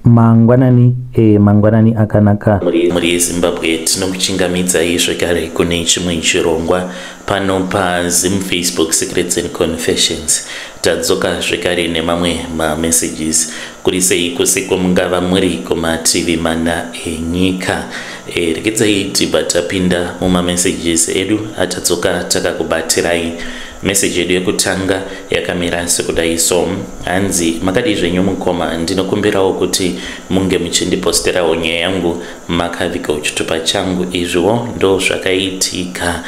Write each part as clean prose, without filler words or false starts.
mangwanani akanaka muri Zimbabwe. Tinokuchingamidzai zvekare kune chimwe chirongwa pano paZim Facebook Secrets and Confessions. Tadzoka zvekare nemamwe messages kuri seiko seko mungava muri kumativi mana enyika. Rekedzai tibatapinda mumamessages edu atadzoka takakubatirai. Message yedu yekutanga yakamira sekudai so hanzi makadi zvenyu mukoma ndinokumbirawo kuti munge muchindiposterawo nyaya yangu makavika uchitupa changu. Izvo ndo zvakaitika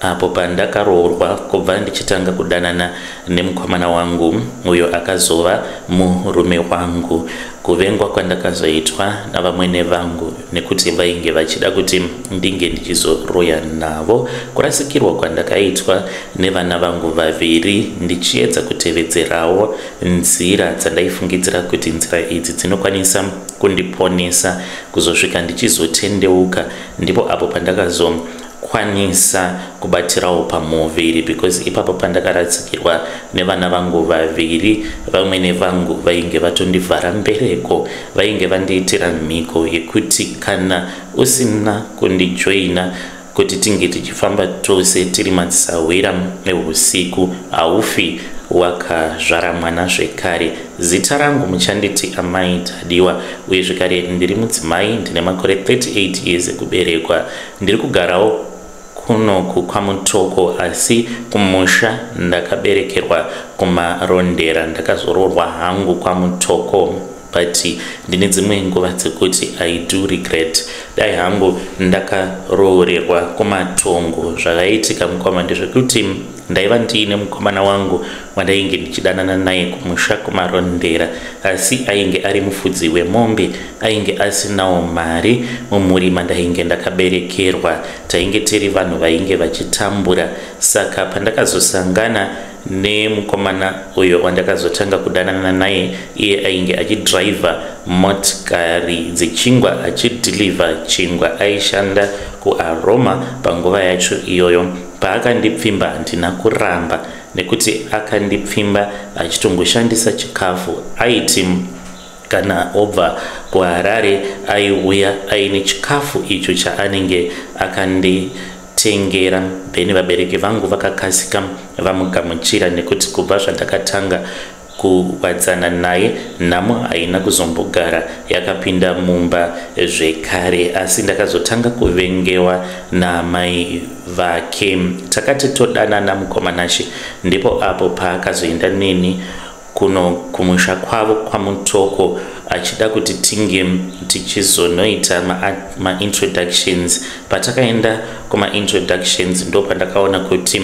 apo pandakaroorwa kubva ndichitanga kudanana nemukomana wangu uyo akazova murume wangu. Kuvengwa kwandakazoitwa navamwene vangu nekuti vainge vachida kuti ndinge ndichizoroya navo, kurasikirwa kwandakaitwa nevana vangu vaviri ndichiedza kutevedzerawo nzira dzandaifungidzira kuti nzira idzi dzinokwanisa kundiponesa kuzosvika ndichizotendeuka. Ndipo apo pandakazokwanisa kubatirawo pamuviri, because ipapo pandakaratsikirwa nevana vangu vaviri. Vamwene vangu vainge vatondivhara mbereko, vainge vandiitira mhiko yekuti kana usina kundijoina kuti tinge tichifamba tose tiri madzisawira eusiku haufi wakazvara mwana zvekare. Zita rangu muchanditi amai Tadiwa, uye zvekare ndiri mudzimai, ndine makore 38 years ekuberekwa. Ndiri kugarawo kunoku kwaMutoko, asi kumusha ndakaberekerwa kumaRondera. Ndakazoroorwa hangu kwaMutoko, but ndine dzimwe nguva dzekuti I do regret. Dai hangu ndakaroorerwa kuMatongo. Zvakaitika mukoma ndezvekuti ndaiva ndiine mukomana wangu wandainge ndichidanana naye kumusha kumaRondera, asi ainge ari mufudzi wemombe, ainge asinawo mari mumhuri mandainge ndakaberekerwa. Tainge tiri vanhu vainge vachitambura. Saka pandakazosangana nemukomana uyo wandakazotanga kudanana naye, iye ainge achidhiraivha motikari dzechingwa, achidhilivha chingwa. Aishanda kuAroma panguva yacho iyoyo. Paakandipfimba handina kuramba, nekuti akandipfimba achitongoshandisa chikafu. Aiti kana obva kuHarare aiuya aine chikafu icho chaanenge akanditengera. Then vabereki vangu vakakasika vamugamuchira, nekuti kubva zvandakatanga kuwadzana naye nhamo haina kuzombogara yakapinda mumba zvekare. Asi ndakazotanga kuvengewa naamai vake. Takati todanana mukomanashe, ndipo apo paakazoenda neni kuno kumusha kwavo kwaMutoko, achida kuti tinge tichizonoita ma-introductions. Patakaenda kuma-introductions ndo pandakaona kuti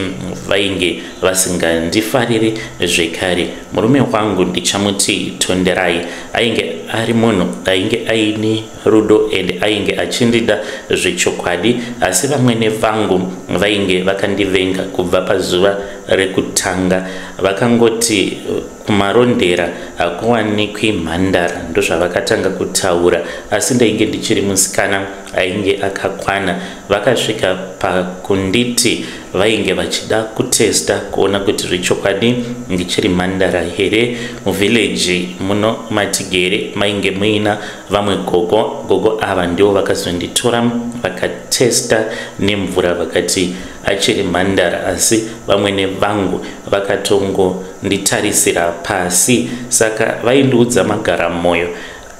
vainge vasingandifariri zvekare. Murume wangu ndichamuti Tonderai ainge ari munhu ainge aine rudo and ainge achindida zvechokwadi, asi vamwene vangu vainge vakandivenga kubva pazuva rekutanga. Vakangoti kumaRondera hakuwanikwi mhandara, ndozvavakatanga kutaura, asi ndainge ndichiri musikana ainge akakwana. Vakasvika pakunditi vainge vachida kutesta kuona kuti zvechokwadi ndichiri mhandara here. Muvhileji muno matigere mainge muina vamwe gogo ava ndivo vakazonditora vakatesta nemvura vakati achiri mhandara, asi vamwene vangu vakatongonditarisira pasi. Saka vaindiudza magara moyo,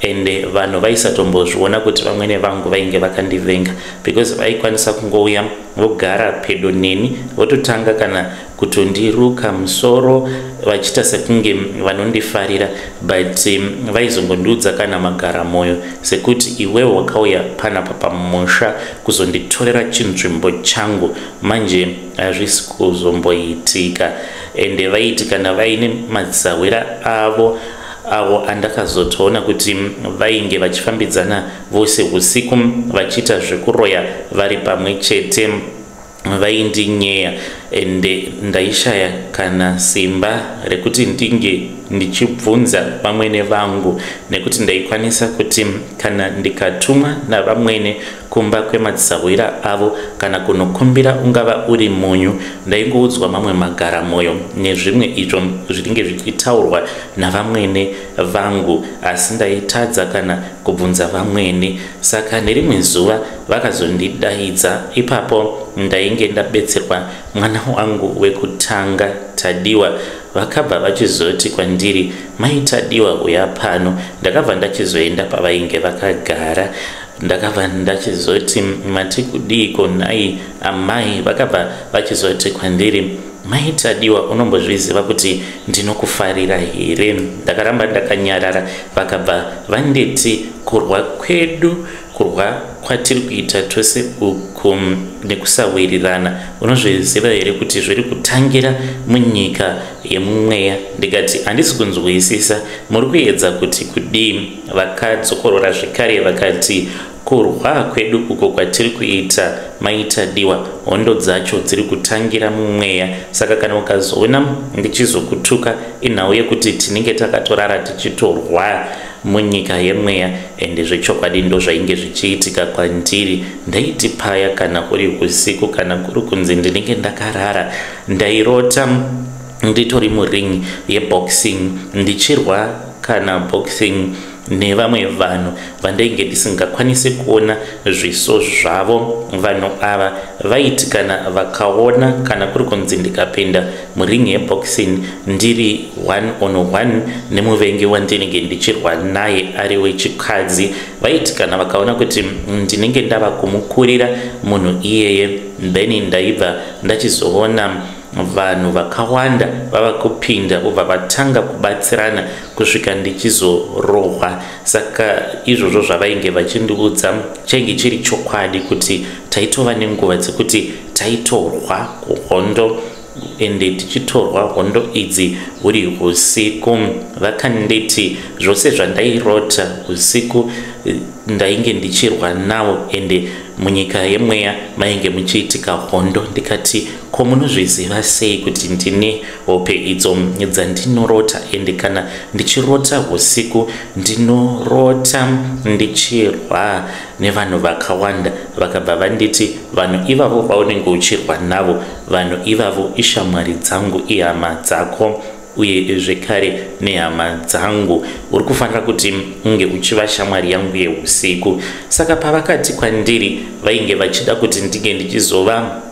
ende vanhu vaisatombozviona kuti vamwene vangu vainge vakandivenga, because vaikwanisa kungouya vogara pedo neni vototanga kana kutondiruka musoro vachita sekunge vanondifarira, but vaizongondiudza kana magara moyo sekuti iwewe wakauya panapa pamusha kuzonditorera chinzvimbo changu, manje hazvisi kuzomboitika. Ende vaiti kana vaine madzisawira avo andakazotoona kuti vainge vachifambidzana vose usiku vachiita zvekuroya vari pamwe chete, vaindinyeya. Ende ndaishaya kana simba rekuti ndinge ndichibvunza vamwene vangu, nekuti ndaikwanisa kuti kana ndikatumwa navamwene kumba kwemadzisawira avo kana kunokumbira ungava uri munyu. Ndaingoudzwa mamwe magara moyo nezvimwe izvo zvinenge zvichitaurwa navamwene vangu, asi ndaitadza kana kubvunza vamwene. Saka nerimwe zuva vakazondidaidza. Ipapo ndainge ndabetserwa mwana wangu wekutanga Tadiwa. Vakabva vachizoti kwandiri, mai Tadiwa uya pano. Ndakabva ndachizoenda pavainge vakagara. Ndakabva ndachizoti mati kudiko nai amai. Vakabva vachizoti kwandiri, mai Tadiwa unombozviziva kuti ndinokufarira here? Ndakaramba ndakanyarara. Vakabva vanditi kurwa kwedu, kurwa kwatiri kuita tose uku nekusawirirana, unozviziva here kuti zviri kutangira munyika yemumweya? Ndikati handisi kunzwisisa, muri kuedza kuti kudii? Vakadzokorora zvekare vakati kurwa kwedu uko kwatiri kuita mai Tadiwa, hondo dzacho dziri kutangira mumweya. Saka kana ukazoona ndichizokutuka inhau yekuti tinenge takatorara tichitorwa munyika yemweya, ende zvechokwadi ndo zvainge zvichiitika kwandiri. Ndaiti paya kana kuri usiku kana kuri kunzi ndinenge ndakarara, ndairota nditori muring yeboxing ndichirwa kana boxing nevamwe vanhu vandainge ndisingakwanisi kuona zviso zvavo. Vanhu ava vaiti kana vakaona kana kuri kunzi ndikapinda muring yeboxing ndiri 1-on-1 nemuvengi wandinenge ndichirwa naye ari wechikadzi, vaiti kana vakaona kuti ndinenge ndava kumukurira munhu iyeye, then ndaibva ndachizoona vanhu vakawanda vava kupinda ubva vatanga kubatsirana kusvika ndichizorohwa. Saka izvozvo zvavainge vachindiudza chainge chiri chokwadi kuti taitova nenguva dzekuti taitorwa kuhondo, ende tichitorwa hondo idzi huri usiku. Vakanditi zvose zvandairota usiku ndainge ndichirwa navo, ende munyika yemweya mainge muchiitika hondo. Ndikati ko munozviziva sei kuti ndine hope idzo dzandinorota? Ende kana ndichirota usiku ndinorota ndichirwa nevanhu vakawanda. Vakabva vanditi vanhu ivavo vaunenge uchirwa navo, vanhu ivavo ishamwari dzangu, ihama dzako uye zvekare nehama dzangu. Uri kufanira kuti unge uchiva shamwari yangu yeusiku. Saka pavakati kwandiri vainge vachida kuti ndinge ndichizova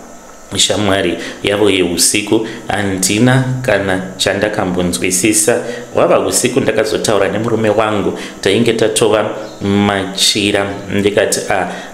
shamwari yavo yeusiku, handina kana chandakambonzwisisa. Wava usiku ndakazotaura nemurume wangu, tainge tatova machira. Ndikati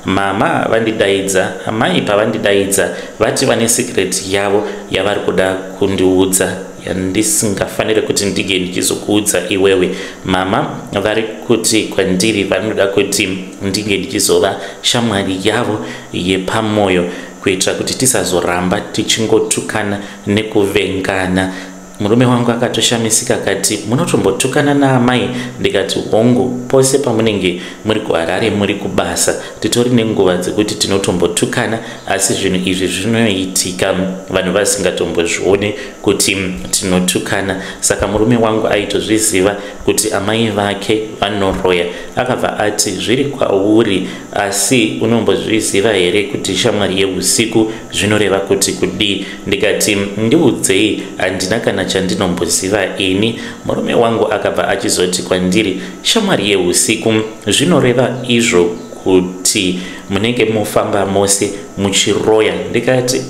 mama vandidaidza, amai pavandidaidza vati vane secret yavo yavari kuda kundiudza, yandisingafanire kuti ndige ndichizokuudza iwewe. Mama vari kuti kwandiri vanoda kuti ndinge ndichizova shamwari yavo yepamoyo, kuitira kuti tisazoramba tichingotukana nekuvengana. Murume wangu akatoshamisika akati, munotombotukana naamai? Ndikati hongu, pose pamunenge muri kuHarare muri kubasa titori nenguva dzekuti tinotombotukana, asi zvinhu izvi zvinoitika vanhu vasingatombozvione kuti tinotukana. Saka murume wangu aitozviziva kuti amai vake vanoroya. Akabva ati zviri kwauri, asi unombozviziva here kuti shamwari yeusiku zvinoreva kuti kudii? Ndikati ndiudzei, handina kana chandinomboziva ini. Murume wangu akabva achizoti kwandiri, shamwari yeusiku zvinoreva izvo kuti munenge mufamba mose muchiroya. Ndikati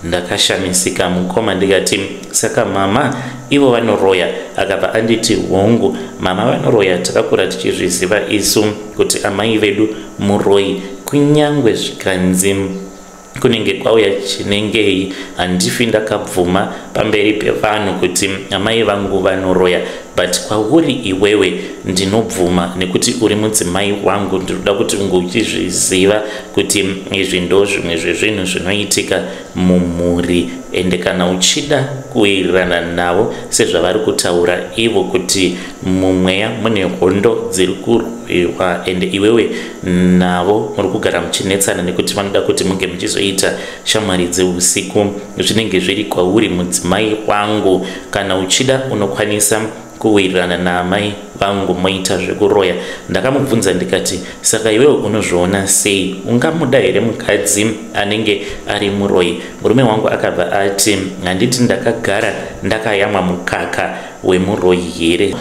ndakashamisika mukoma. Ndikati saka mama ivo vanoroya? Akabva anditi hongu, mama vanoroya, takakura tichizviziva isu kuti amai vedu muroyi. Kunyangwe zvikanzi kunenge kwauya chinengei, handifi ndakabvuma pamberi pevanhu kuti amai vangu vanoroya, but kwauri iwewe ndinobvuma nekuti uri mudzimai wangu. Ndinoda kuti unge uchizviziva kuti izvi ndo zvimwe zvezvinhu zvinoitika mumhuri, ende kana uchida kuwirirana navo sezvavari kutaura ivo kuti mumweya mune hondo dziri kurwiwa, ende iwewe navo muri kugara muchinetsana nekuti vanoda kuti munge muchizoita shamwari dzeusiku. Zvinenge zviri kwauri mudzimai wangu. Kana uchida unokwanisa kuwirirana naamai vangu moita zvekuroya. Ndakamubvunza ndikati, saka iwewe unozviona sei? Ungamuda here mukadzi anenge ari muroyi? Murume wangu akabva ati, handiti ndakagara ndakayamwa mukaka wemuroyi here?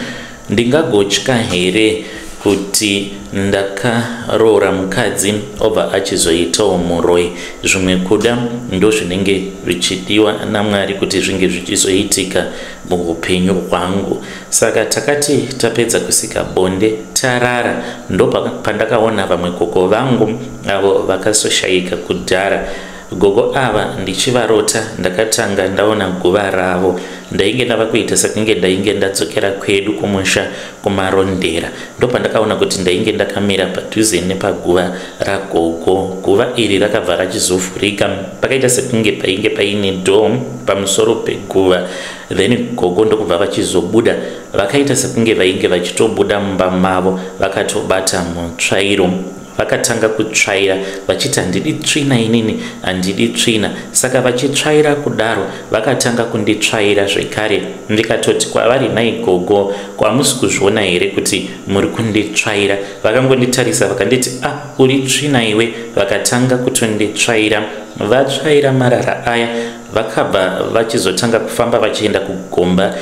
Ndingagotya here kuti ndakaroora mukadzi obva achizoitawo muroyi? Zvimwe kuda ndo zvinenge zvichidiwa naMwari kuti zvinge zvichizoitika muupenyu hwangu. Saka takati tapedza kusika bonde tarara, ndo pandakaona vamwe gogo vangu avo vakasoshayika kudhara. Gogo ava ndichivarota ndakatanga ndaona guva ravo. Ndainge ndava kuita sekunge ndainge ndadzokera kwedu kumusha kumarondera. Ndo pandakaona kuti ndainge ndakamira padhuze nepaguva ragogo. Guva iri rakabva rachizovhurika, pakaita sekunge painge paine dome pamusoro peguva. Then gogo ndokubva vachizobuda, vakaita sekunge vainge vachitobuda mumba mavo, vakatobata mutsvairo. Vakatanga kutsvaira vachiti handidi tsvina inini, handidi tsvina. Saka vachitsvaira kudaro vakatanga kunditsvaira zvekare. Ndikatoti kwavari, nai gogo, kwamusi kuzviona here kuti muri kunditsvaira? Vakangonditarisa vakanditi, uri tsvina iwe. Vakatanga kutonditsvaira. Vatsvaira marara aya, vakabva vachizotanga kufamba vachienda kugomba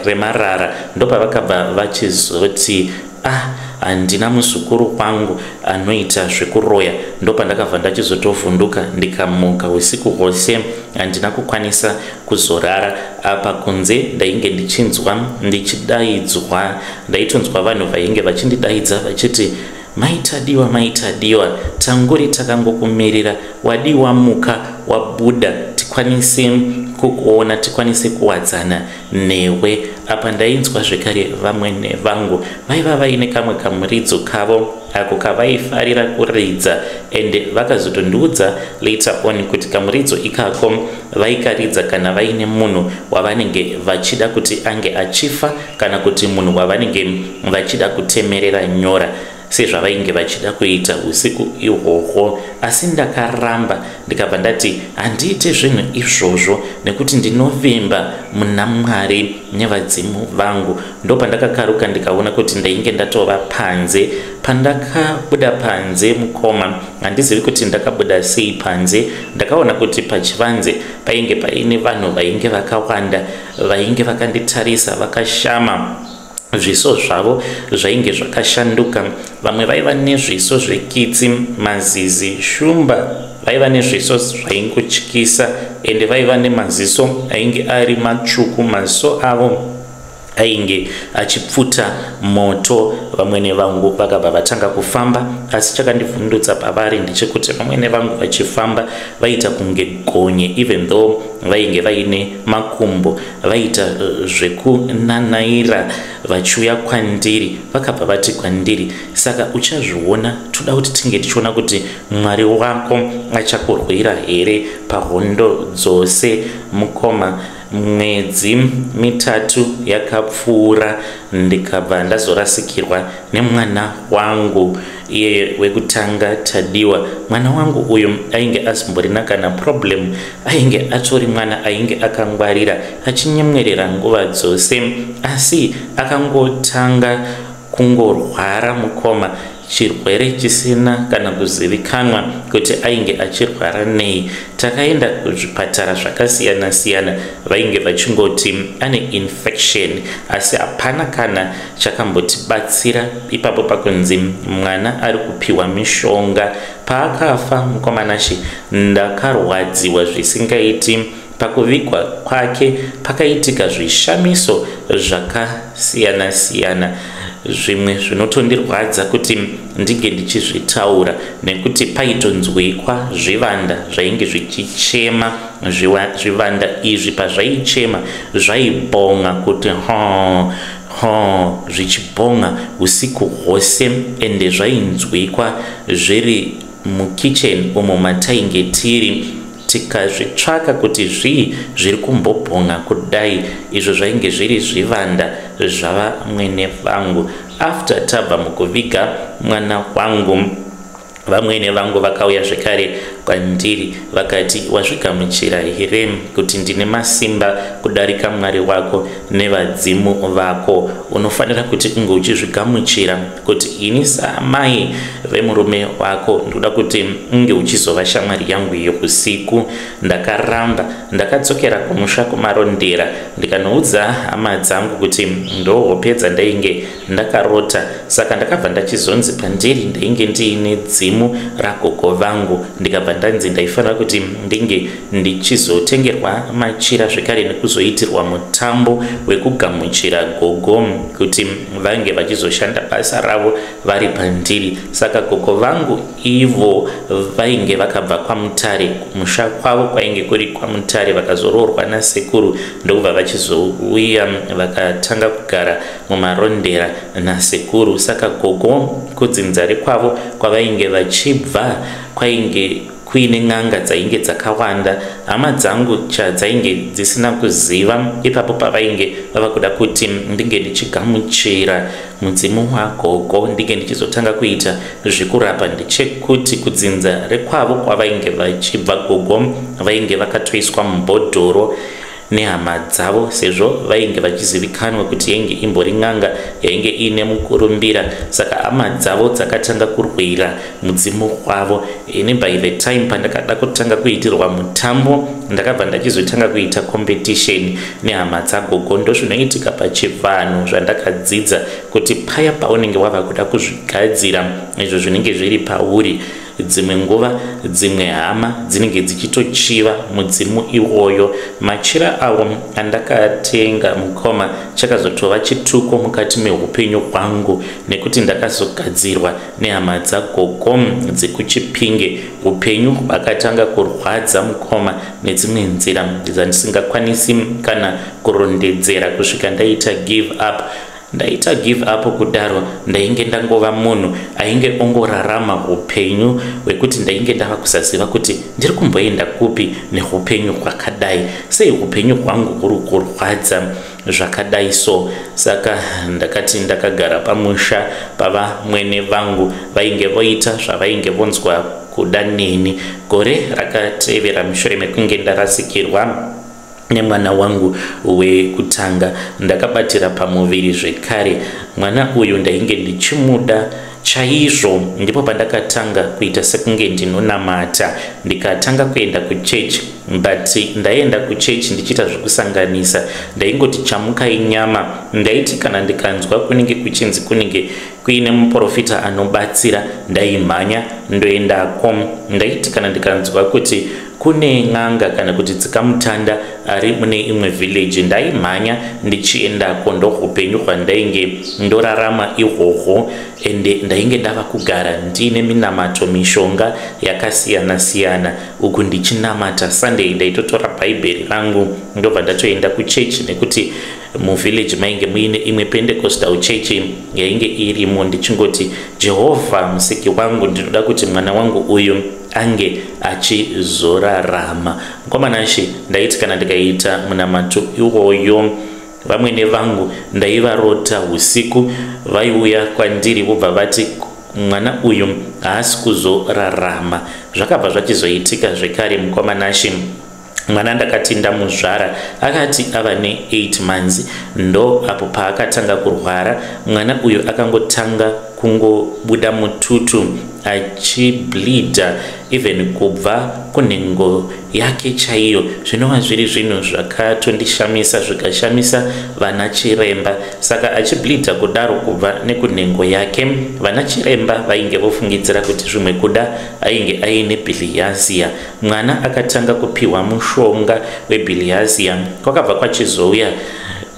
remarara. Ndopavakabva vachizoti, handina muzukuru wangu anoita zvekuroya. Ndopandakabva ndachizotovhunduka ndikamuka usiku hwose. Handina kukwanisa kuzorara. Apa kunze ndainge ndichinzwa ndichidaidzwa, ndaitonzwa vanhu vainge vachindidaidza vachiti, maitadiwa, maitadiwa, tanguri takangokumirira, wadiwa muka, wabuda, tikwanise kukuona, tikwanise kuwadzana newe. Apa ndainzwa zvekare vamwene vangu vaiva vaine kamwe kamuridzo kavo ako kavaifarira kuridza, ende vakazotondiudza later on kuti kamuridzo ikako vaikaridza kana vaine munhu wavanenge vachida kuti ange achifa kana kuti munhu wavanenge vachida kutemerera nyora, sezvavainge vachida kuita usiku ihwohwo. Asi ndakaramba ndikabva ndati handiite zvinhu izvozvo nekuti ndinovimba muna Mwari nevadzimu vangu. Ndopandakakaruka ndikaona kuti ndainge ndatova panze. Pandakabuda panze mukoma, handizivi kuti ndakabuda sei panze, ndakaona kuti pachivanze painge paine vanhu vainge vakawanda, vainge vakanditarisa vakashama. Zviso zvavo zvainge zvakashanduka. Vamwe vaiva nezviso zvekitsi, mazizi, shumba. Vaiva nezviso zvaingotyisa, ende vaiva nemaziso ainge ari matsvuku. Maziso avo ainge achipfuta moto. Vamwene vangu vakabva vatanga kufamba, asi chakandivhundutsa pavari ndechekuti vamwene vangu vachifamba vaita kunge gonye, even though vainge vaine makumbo, vaita zvekunanaira vachiuya kwandiri. Vakabva vati kwandiri, saka uchazviona, toda kuti tinge tichiona kuti Mwari wako achakurwira here pahondo dzose. Mukoma, mwedzi mitatu yakapfuura ndikabva ndazorasikirwa nemwana wangu iye wekutanga Tadiwa. Mwana wangu uyu ainge asimborina kana problem, ainge atori mwana ainge akangwarira achinyemwerera nguva dzose, asi akangotanga kungorwara mukoma, chirwere chisina kana kuzivikanwa kuti ainge achirwara nei. Takaenda kuzvipatara zvakasiyana siyana, vainge vachingoti ane infection, asi hapana kana chakambotibatsira. Ipapo pakunzi mwana ari kupiwa mishonga. Paakafa mukomanashi, ndakarwadziwa zvisingaiti. Pakuvigwa kwake pakaitika zvishamiso zvakasiyana siyana. Zvimwe zvinotondirwadza kuti ndinge ndichizvitaura, nekuti paitonzwikwa zvivanda zvainge zvichichema. Zvivanda izvi pazvaichema zvaibonga kuti zvichibonga usiku hwose, ende zvainzwikwa zviri mukicheni umo matainge tiri. Tikazvitsvaka kuti zviri kumbobonga kudai, izvo zvainge zviri zvivanda zvavamwene vangu. After tabva mukuviga mwana wangu, vamwene vangu vakauya zvekare kwandiri vakati, wazvigamuchira here kuti ndine masimba kudarika Mwari wako nevadzimu vako? Unofanira kuti unge uchizvigamuchira kuti ini saamai vemurume wako ndikuda kuti unge uchizova shamwari yangu iyo usiku. Ndakaramba, ndakadzokera kumusha kumarondera ndikanoudza hama dzangu kuti ndohopedza ndainge ndakarota. Saka ndakabva ndachizonzi pandiri ndainge ndiine dzimu ragogo vangu, ndikabva ndanzi ndaifanira kuti ndinge ndichizotengerwa machira zvekare nekuzoitirwa mutambo wekugamuchira gogo kuti vange vachizoshanda basa ravo vari pandiri. Saka gogo vangu ivo vainge vakabva kwaMutare, musha kwavo kwainge kuri kwaMutare, vakazoroorwa nasekuru ndokubva vachizouya vakatanga kugara mumarondera nasekuru. Saka gogo kudzinza rekwavo kwavainge vachibva kwainge kuine n'anga dzainge dzakawanda. Hama dzangu chadzainge dzisina kuziva ipapo pavainge vava kuda kuti ndinge ndichigamuchira mudzimu wagogo, ndinge ndichizotanga kuita zvekurapa, ndechekuti kudzinza rekwavo kwavainge vachibva gogo vainge vakatoiswa mubhodhoro nehama dzavo, sezvo vainge vachizivikanwa kuti yainge imbori n'anga yainge ine mukurumbira. Saka hama dzavo dzakatanga kurwira mudzimu wavo. Ini by the time pandakada kutanga kuitirwa mutambo ndakabva ndachizotanga kuita competition nehama dzagogo. Ndozvinoitika pachivanhu zvandakadzidza kuti paya paunenge wava kuda kuzvigadzira izvo zvinenge zviri pauri, dzimwe nguva dzimwe hama dzinenge dzichitochiva mudzimu iwoyo. Machira awo andakatenga mukoma chakazotova chituko mukati meupenyu hwangu, nekuti ndakazogadzirwa nehama dzagogo dzekuChipinge. Upenyu hwakatanga kurwadza mukoma nedzimwe nzira dzandisingakwanisi kana kurondedzera kusvika ndaita give up. Ndaita give up kudaro ndainge ndangova munhu ainge ongorarama upenyu hwekuti ndainge ndava kusaziva kuti ndiri kumboenda kupi neupenyu hwakadai, sei upenyu hwangu huri kurwadza zvakadai so. Saka ndakati ndakagara pamusha pavamwene vangu vainge voita zvavainge vonzwa kuda neni. Gore rakatevera mushure mekunge ndarasikirwa nemwana wangu wekutanga ndakabatira pamuviri zvekare. Mwana uyu ndainge ndichimuda chaizvo, ndipo pandakatanga kuita sekunge ndinonamata ndikatanga kuenda kuchechi. But ndaenda kuchechi ndichita zvokusanganisa, ndaingoti chamukai nyama. Ndaiti kana ndikanzwa kunenge kuchinzi kunenge kuine muprofita anobatsira ndaimhanya ndoendako. Ndaiti kana ndikanzwa kuti kune n'anga kana kuti tsikamutanda ari mune imwe village ndaimhanya ndichiendako. Ndohupenyu hwandainge ndorarama ihwohwo, ende ndainge ndava kugara ndine minamato mishonga yakasiyana siyana. Uku ndichinamata Sunday ndaitotora bhaibheri rangu ndobva ndatoenda kuchechi, nekuti muvillage mainge muine imwe Pentecostal church yainge irimo. Ndichingoti Jehovha musiki wangu, ndinoda kuti mwana wangu uyu ange achizorarama. Ngomanashe ndaiti kana ndikaita munamato iwoyo vamwene vangu ndaivarota usiku, vaiuya kwandiri vobva vati mwana uyu haasi kuzorarama. Zvakabva zvachizoitika zvekare mukomanashe mwana ndakati ndamuzvara akati ava ne8 months ndo apo paakatanga kurwara. Mwana uyu akangotanga kungobuda mututu achibleeda even kubva kunhengo yake chaiyo. Zvinova zviri zvinhu zvakatondishamisa zvikashamisa vana chiremba. Saka achibleeda kudaro kubva nekunhengo yake, vana chiremba vainge vofungidzira kuti zvimwe kuda ainge aine bilharzia. Mwana akatanga kupiwa mushonga webilharzia. Kwakabva kwachizouya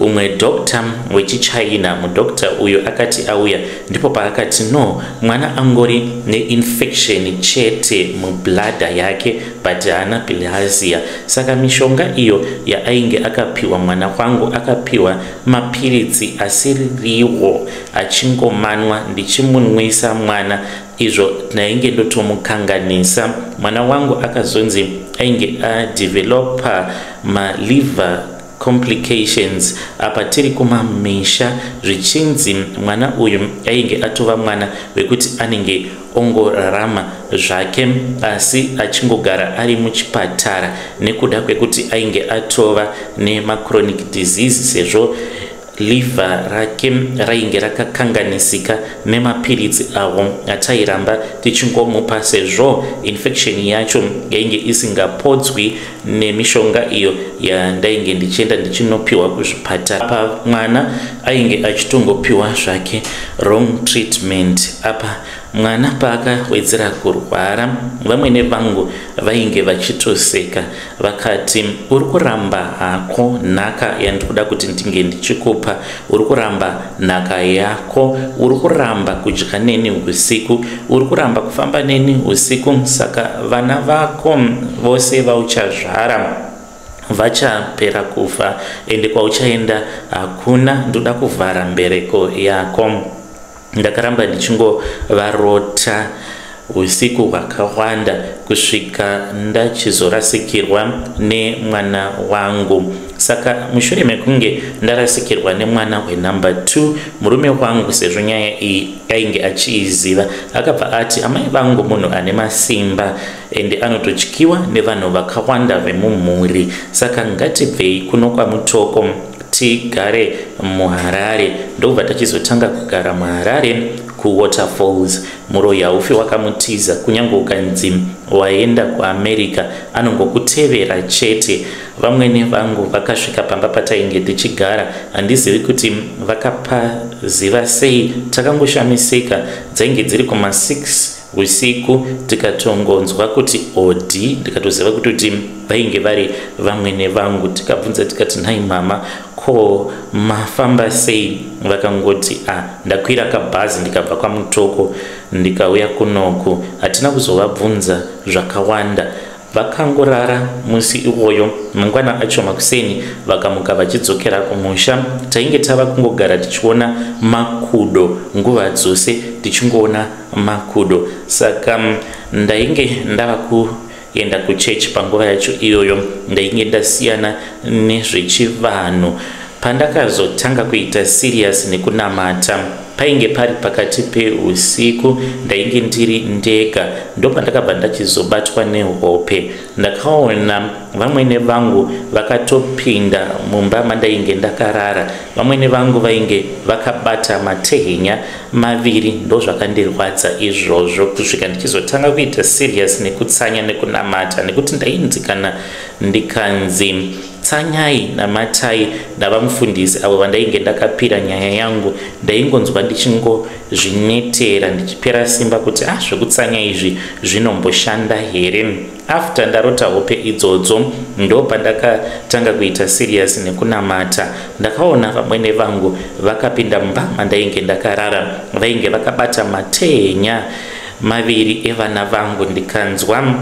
umwe doctor wechiChina. Mudoctor uyu akati auya ndipo paakati no, mwana angori neinfection chete mubladder yake but haana bilharzia. Saka mishonga iyo yainge akapiwa mwana wangu, akapiwa mapiritsi asiriwo achingomanwa ndichimunwisa mwana. Izvo nainge ndotomukanganisa. Mwana wangu akazonzi ainge adevelopa maliver complications apa tiri kumamisha zvichinzi mwana uyu ainge atova mwana wekuti anenge ongorarama zvake asi achingogara ari muchipatara nekuda kwekuti ainge atova nemachronic disease sezvo liver rake rainge rakakanganisika nemapiritsi avo atairamba tichingomupa sezvo infection yacho yainge isingapodzwi nemishonga iyo yandainge ndichienda ndichinopiwa kuzvipatara. Apa mwana ainge achitongopiwa zvake wrong treatment. Apa mwana paakawedzera kurwara vamwene vangu vainge vachitoseka vakati, uri kuramba hako nhaka yandikuda kuti ndinge ndichikupa, uri kuramba nhaka yako, uri kuramba kudya neni usiku, uri kuramba kufamba neni usiku, saka vana vako vose vauchazvara vachapera kufa ende kwauchaenda hakuna, ndoda kuvhara mbereko yako. Ndakaramba ndichingovarota usiku hwakawanda kusvika ndachizorasikirwa nemwana wangu. Saka mushure mekunge ndarasikirwa nemwana wenumber 2, murume wangu sezvo nyaya iyi ainge achiiziva akabva ati, amai vangu munhu ane masimba ende anototyiwa nevanhu vakawanda vemumhuri, saka ngatibvei kuno kwaMutoko tigare muHarare. Ndobva tachizotanga kugara muHarare kuWaterfalls. Muroya ufi wakamutiza kunyange ukanzi waenda kuAmerica anongokutevera chete. Vamwene vangu vakasvika pamba patainge tichigara, handizivi kuti vakapaziva sei, takangoshamisika. Dzainge dziri kuma 6 usiku tikatongonzwa kuti odi, ndikatoziva kuti vainge vari vamwene vangu. Tikabvunza tikati, nhai mama, ko mafamba sei? Vakangoti ndakwira kabhazi ndikabva kwaMutoko ndikauya kunoku. Hatina kuzovabvunza zvakawanda. Vakangorara musi iwoyo. Mangwana acho makuseni vakamuka vachidzokera kumusha. Tainge tava kungogara tichiona makudo nguva dzose, tichingoona makudo. Saka ndainge ndava kuenda kuchechi panguva yacho iyoyo. Ndainge ndasiyana nezvechivanhu. Pandakazotanga kuita serious nekunamata painge pari pakati peusiku, ndainge ndiri ndega. Ndopandakabva ndachizobatwa nehope. Ndakaona vamwene vangu vakatopinda mumba mandainge ndakarara. Vamwene vangu vainge vakabata matehenya maviri. Ndozvakandirwadza izvozvo kusvika ndichizotanga kuita serious nekutsanya nekunamata, nekuti ndainzi kana ndikanzi tsanyai namatai navamufundisi avo vandainge ndakapira nyaya yangu, ndaingonzwa ndichingozvinetera ndichipera simba kuti zvekutsanya izvi zvinomboshanda here. After ndarota hope idzodzo ndopandakatanga kuita serious nekunamata. Ndakaona vamwene vangu vakapinda mumba mandainge ndakarara, vainge vakabata matehenya maviri evana vangu. Ndikanzwa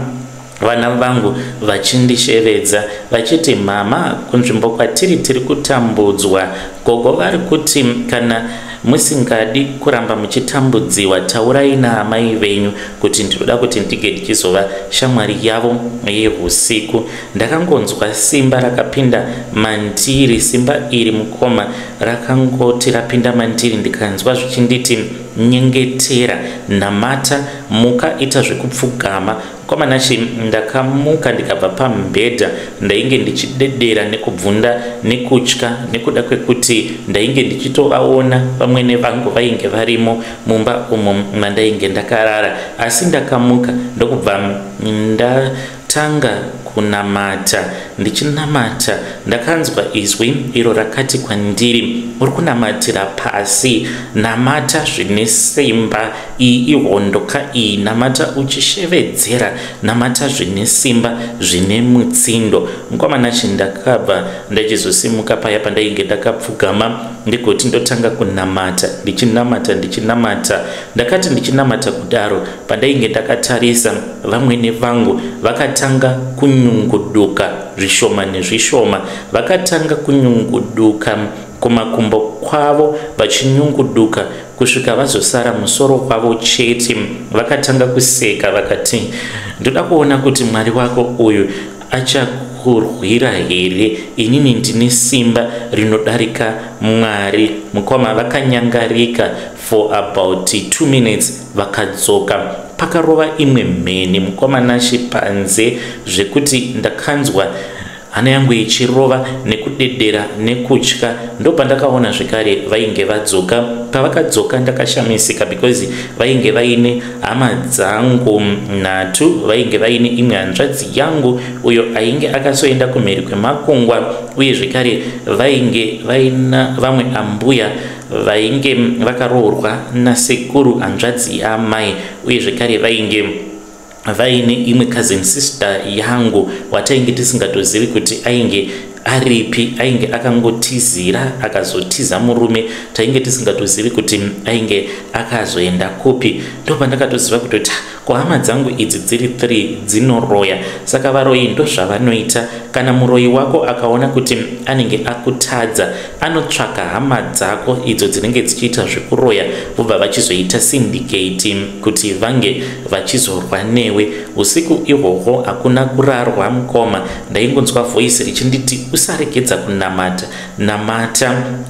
vana vangu vachindishevedza vachiti, mama, kunzvimbo kwatiri tiri kutambudzwa. Gogo vari kuti kana musingadi kuramba muchitambudziwa, taurai naamai venyu kuti ndinoda kuti ndige ndichizova shamwari yavo yehusiku. Ndakangonzwa simba rakapinda mandiri. Simba iri mukoma rakangoti rapinda mandiri. Ndikanzwa zvichinditi, nyengetera, namata, muka, ita zvekupfugama. Kwamanachi ndakamuka ndikabva pamubhedha. Ndainge ndichidedera nekubvunda nekutya nekuda kwekuti ndainge ndichitovaona vamwene vangu vainge varimo mumba umo mandainge ndakarara. Asi ndakamuka ndokubva ndatanga kunamata. Ndichinamata ndakanzwa izwi iro rakati kwandiri, uri kunamatira pasi, namata zvine simba. Iyi ihondoka iyi, namata uchishevedzera, namata zvine simba, zvine mutsindo. Mkwamanachi ndakabva ndachizosimuka paya pandainge ndakapfugama ndikoti ndotanga kunamata. Ndichinamata ndakati ndichinamata kudaro, pandainge ndakatarisa vamwene vangu vakatanga kunyunguduka zvishoma nezvishoma. Vakatanga kunyunguduka kumakumbo kwavo, vachinyunguduka kusvika vazosara musoro kwavo chete. Vakatanga kuseka vakati, ndoda kuona kuti Mwari wako uyu kurwira here, inini ndine simba rinodarika Mwari. Mukoma vakanyangarika for about 2 minutes vakadzoka. Pakarova imwe mheni mukomanashi panze zvekuti ndakanzwa hana yangu ichirova nekudedera nekutya. Ndopandakaona zvekare vainge vadzoka. Pavakadzoka ndakashamisika because vainge vaine hama dzangu 3, vainge vaine imwe hanzvadzi yangu uyo ainge akasoenda kumheri kwemakungwa, uye zvekare vainge vaina vamwe ambuya vainge vakaroorwa nasekuru hanzvadzi yamai, uye zvekare vainge vaine imwe cousin sister yangu watainge tisingatozivi kuti ainge aripi, ainge akangotizira akazotiza murume, tainge tisingatozivi kuti ainge akazoenda kupi. Ndopandakatoziva kutoti ko hama dzangu idzi dziri 3 dzinoroya. Saka varoyi ndozvavanoita. Kana muroyi wako akaona kuti anenge akutadza, anotsvaka hama dzako idzo dzinenge dzichiita zvekuroya, vobva vachizoita syndicate kuti vange vachizorwa newe. Usiku ihwohwo hakuna kurarwa mukoma. Ndaingonzwa voice richinditi usaregedza kunamata.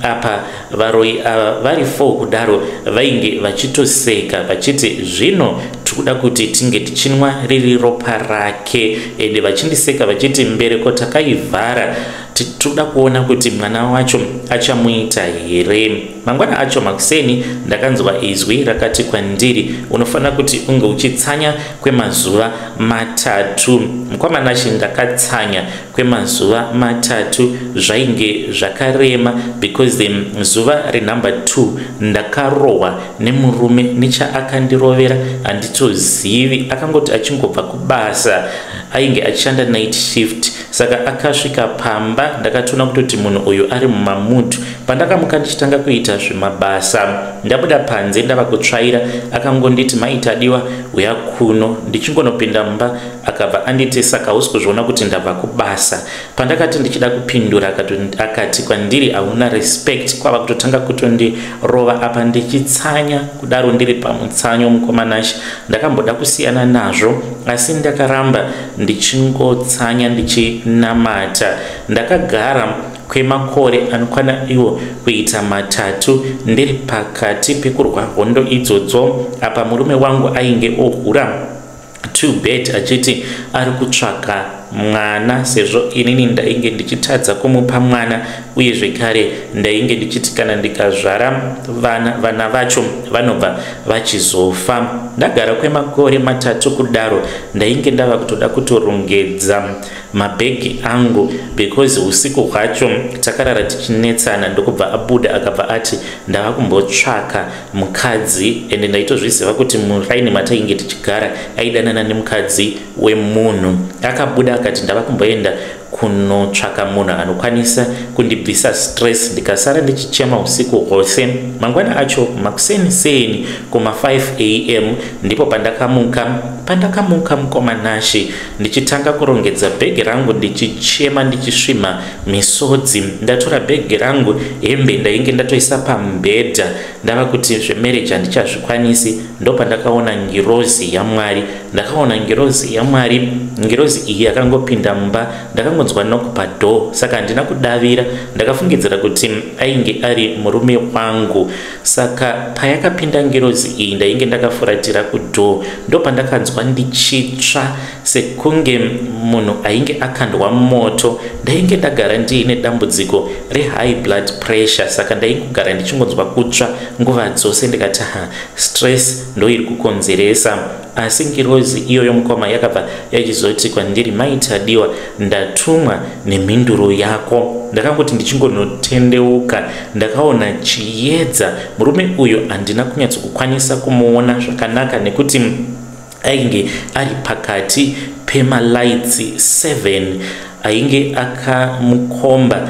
Apa varoyi ava vari 4 kudaro vainge vachitoseka vachiti zvino tikuda kuti tinge tichinwa riri ropa rake, ende vachindiseka vachiti mbereko takaivhara, tikuda kuona kuti mwana wacho achamuita here. Mangwana acho makuseni ndakanzwa izwi rakati kwandiri, unofanira kuti unge uchitsanya kwemazuva 3. Mukomanashi ndakatsanya kwemazuva 3, zvainge zvakarema because zuva renumber 2 ndakarohwa nemurume nechaakandirovera handitozivi. Akangoti achingobva kubasa, ainge achishanda night shift, saka akasvika pamba ndakatoona kutoti munhu uyu ari mumamudu. Pandakamuka ndichitanga kuita zvemabasa, ndabuda panze ndava kutsvaira, akangonditi maitadiwa uya kuno. Ndichingonopinda mumba akabva anditi saka usi kuzviona kuti ndabva kubasa. Pandakati ndichida kupindura akati kwandiri hauna respect, kwava kutotanga kutondirova apa ndichitsanya kudaro ndiri pamutsanyo. Mukomanashi ndakamboda kusiyana nazvo, asi ndakaramba ndichingotsanya ndichinamata. Ndakagara kwemakore anokwana iwo kuita 3 ndiri pakati pekurwa hondo idzodzo. Apa murume wangu ainge ohura 2 bed achiti ari kutsvaka mwana, sezvo inini ndainge ndichitadza kumupa mwana, uye zvekare ndainge ndichiti kana ndikazvara vana vacho vanobva vachizofa. Ndagara kwemakore 3 kudaro ndainge ndava kutoda kutorongedza mabhegi angu because usiku hwacho takarara tichinetsana. Ndokubva abuda akabva ati ndava kumbotsvaka mukadzi, ende ndaitozviziva kuti muraini matainge tichigara aidanana nemukadzi wemunhu. Akabuda akati ndava kumboenda kunotsvaka munhu anokwanisa kundibvisa stress, ndikasara ndichichema usiku hwose. Mangwana acho makuseni kuma 5 am ndipo pandakamuka mukomanashi ndichitanga kurongedza bhegi rangu, ndichichema ndichisvima misodzi. Ndatora bhegi rangu, hembe ndainge ndatoisa pambedha, ndava kuti zvemarriage handichazvikwanisi. Ndopandakaona ngirozi yaMwari. Ndakaona ngirozi yaMwari. Ngirozi iyi yakangopinda mumba, ndakangonzwa knock padoor, saka handina kudavira. Ndakafungidzira kuti ainge ari murume wangu. Saka payakapinda ngirozi iyi ndainge ndakafuratira kudoor, ndopandakanzwa ndichitsva sekunge munhu ainge akandwa moto. Ndainge ndagara ndiine dambudziko rehigh blood pressure, saka ndaingogara ndichingonzwa kutsva nguva dzose. Ndikati stress ndo iri kukonzeresa. Asi ngirozi iyoyo mukoma yakabva yachizoti kwandiri maitadiwa, ndatumwa nemhinduro yako. Ndakangoti ndichingonotendeuka ndakaona chiedza. Murume uyo handina kunyatsokukwanisa kumuona zvakanaka nekuti ainge ari pakati pemalights 7 ainge akamukomba.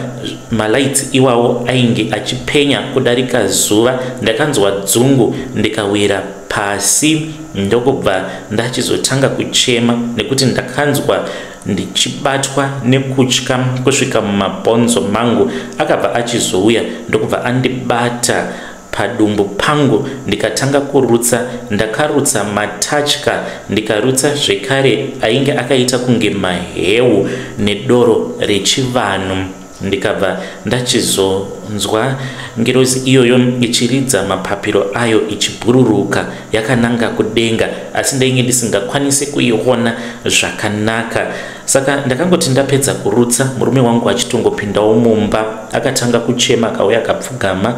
Malights iwawo ainge achipenya kudarika zuva. Ndakanzwa dzungu ndikawira pasi, ndokubva ndachizotanga kuchema nekuti ndakanzwa ndichibatwa nekutya kusvika mumabhonzo mangu. Akabva achizouya ndokubva andibata padumbu pangu ndikatanga kurutsa. Ndakarutsa matatya, ndikarutsa zvekare ainge akaita kunge maheu nedoro rechivanhu. Ndikabva ndachizonzwa ngerozi iyoyo ichiridza mapapiro ayo ichibhururuka yakananga kudenga, asi ndainge ndisingakwanisi kuiona zvakanaka. Saka ndakangoti ndapedza kurutsa, murume wangu achitongopindawo mumba akatanga kuchema, akauya akapfugama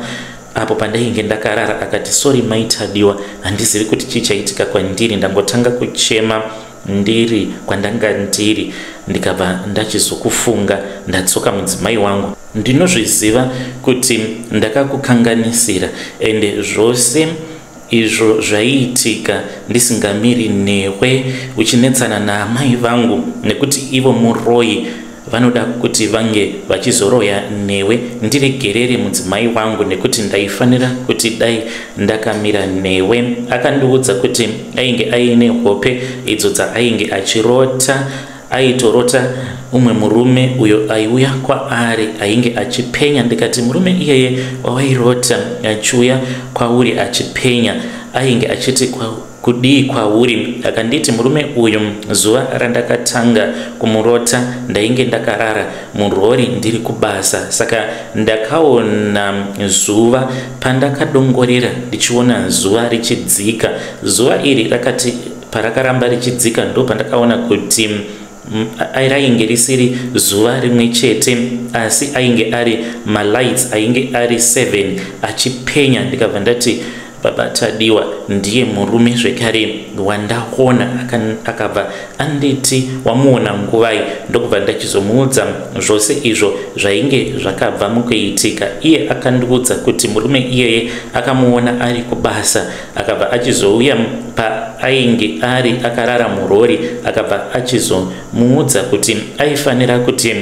apo pandainge ndakarara akati, sorry maitadiwa, handizivi kuti chichaitika kwandiri, ndangotanga kuchema ndiri kwandanga ndiri. Ndikabva ndachizokufunga ndatsoka mudzimai wangu. Ndinozviziva kuti ndakakukanganisira, ende zvose izvo zvaiitika ndisingamiri newe, uchinetsana naamai vangu nekuti ivo muroyi vanoda kuti vange vachizoroya newe. Ndiregerere mudzimai wangu nekuti ndaifanira kuti dai ndakamira newe. Akandiudza kuti ainge aine hope idzo dzaainge achirota. Aitorota umwe murume uyo aiuya kwaari ainge achipenya. Ndikati, murume iyeye wawairota achiuya kwauri achipenya ainge achiti kudii kwauri? Akanditi, murume uyu zuva randakatanga kumurota ndainge ndakarara murori ndiri kubasa. Saka ndakaona zuva pandakadongorera ndichiona zuva richidzika. Zuva iri rakati parakaramba richidzika ndo pandakaona kuti rainge risiri zuva rimwe chete, asi ainge ari malights ainge ari 7 achipenya. Ndikabva ndati, baba tadiwa ndiye murume zvekare wandaona. Akabva anditi, wamuona nguvai? Ndokubva ndachizomuudza zvose izvo zvainge zvakabva mukuitika. Iye akandiudza kuti murume iyeye akamuona ari kubasa, akabva achizouya paainge ari akarara murori, akabva achizomuudza kuti aifanira kuti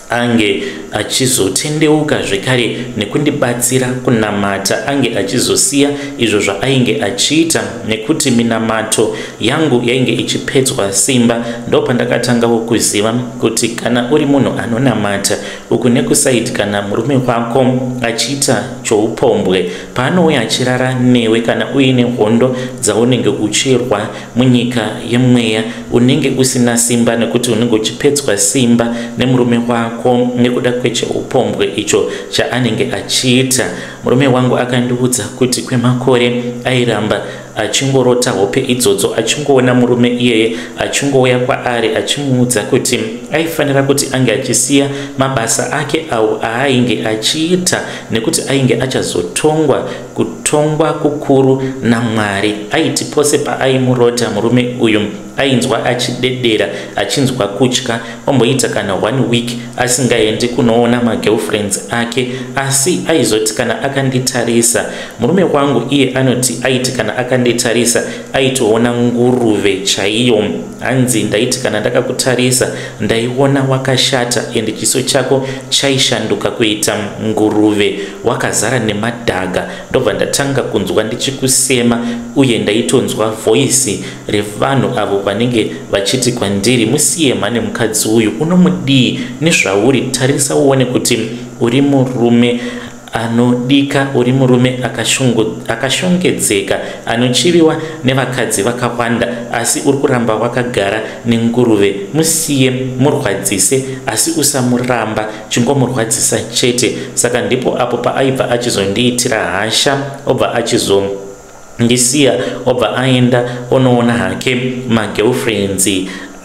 ange achizotendeuka zvekare nekundibatsira kunamata, ange achizosiya izvo zvaainge achiita nekuti minamato yangu yainge ichipedzwa simba. Ndo pandakatangawo kuziva kuti kana uri munhu anonamata uku nekusaiti, kana murume wako achiita choupombwe, paanouya achirara newe, kana uine hondo dzaunenge uchirwa munyika yemweya, unenge usina simba nekuti unenge uchipedzwa simba nemurume wako nekuda kwecheupombwe icho chaanenge achiita. Murume wangu akandiudza kuti kwemakore airamba achingorota hope idzodzo, achingoona murume iyeye achingouya kwaari achimuudza kuti aifanira kuti ange achisiya mabasa ake awo aainge achiita nekuti ainge achazotongwa kutongwa kukuru naMwari. Aiti pose paaimurota murume uyu ainzwa achidedera, achinzwa kutya, omboita kana 1 week asingaendi kunoona magirlfriends ake, asi aizoti kana akanditarisa, murume wangu iye anoti aiti kana akanditarisa aitoona nguruve chaiyo. Hanzi ndaiti kana ndakakutarisa ndaiona wakashata, ende chiso chako chaishanduka kuita nguruve, wakazara nemadhaga. Ndobva ndatanga kunzwa ndichikusema, uye ndaitonzwa voice revanhu avo vanenge vachiti kwandiri, musiye mane mukadzi uyu, unomudii nezvauri? Tarisa uone kuti uri murume anodika, uri murume akashongedzeka, anochiviwa nevakadzi vakawanda, asi uri kuramba wakagara nenguruve. Musiye, murwadzise, asi usamuramba, chingomurwadzisa chete. Saka ndipo apo paaibva achizondiitira hasha, obva ndisiya, obva aenda onoona hake magirlfriends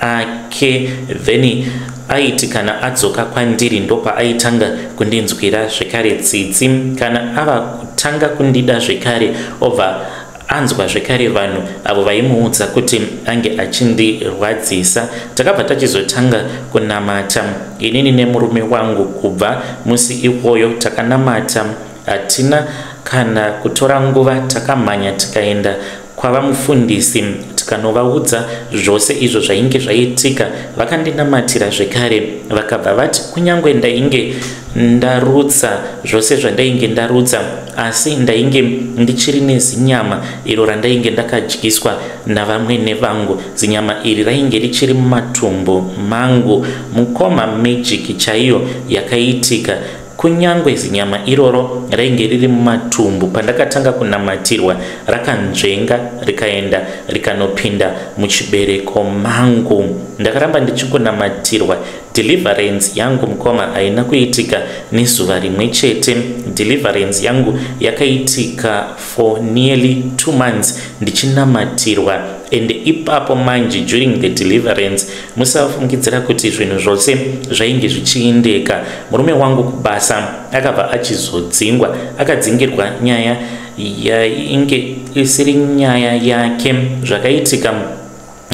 ake. Then aiti kana adzoka kwandiri ndopa aitanga kundinzwira zvekare tsitsi. Kana ava kutanga kundida zvekare, obva anzwa zvekare vanhu avo vaimuudza kuti ange achindirwadzisa. Takabva tachizotanga kunamata inini nemurume wangu. Kubva musi iwoyo takanamata, hatina kana kutora nguva, takamhanya tikaenda kwava mufundisi tikanovaudza zvose izvo zvainge zvaitika. Vakandinamatira zvekare, vakabva vati kunyangwe ndainge ndarutsa zvose zvandainge ndarutsa, asi ndainge ndichiri nezinyama iro randainge ndakadyiswa navamwene vangu. Zinyama iri rainge richiri mumatumbu mangu. Mukoma magic chaiyo yakaitika. kunyangwe zinyama iroro rainge riri mumatumbu pandakatanga kunamatirwa rakanzvenga rikaenda rikanopinda muchibereko mangu. Ndakaramba ndichikunamatirwa. Deliverance yangu mukoma haina kuitika nezuva rimwe chete. Deliverance yangu yakaitika for nearly 2 months ndichinamatirwa. And ipapo manje during the deliverance musafungidzira kuti zvinhu zvose zvainge zvichiendeka. Murume wangu kubasa akabva achizodzingwa, akadzingirwa nyaya yainge isiri nyaya yake. Zvakaitika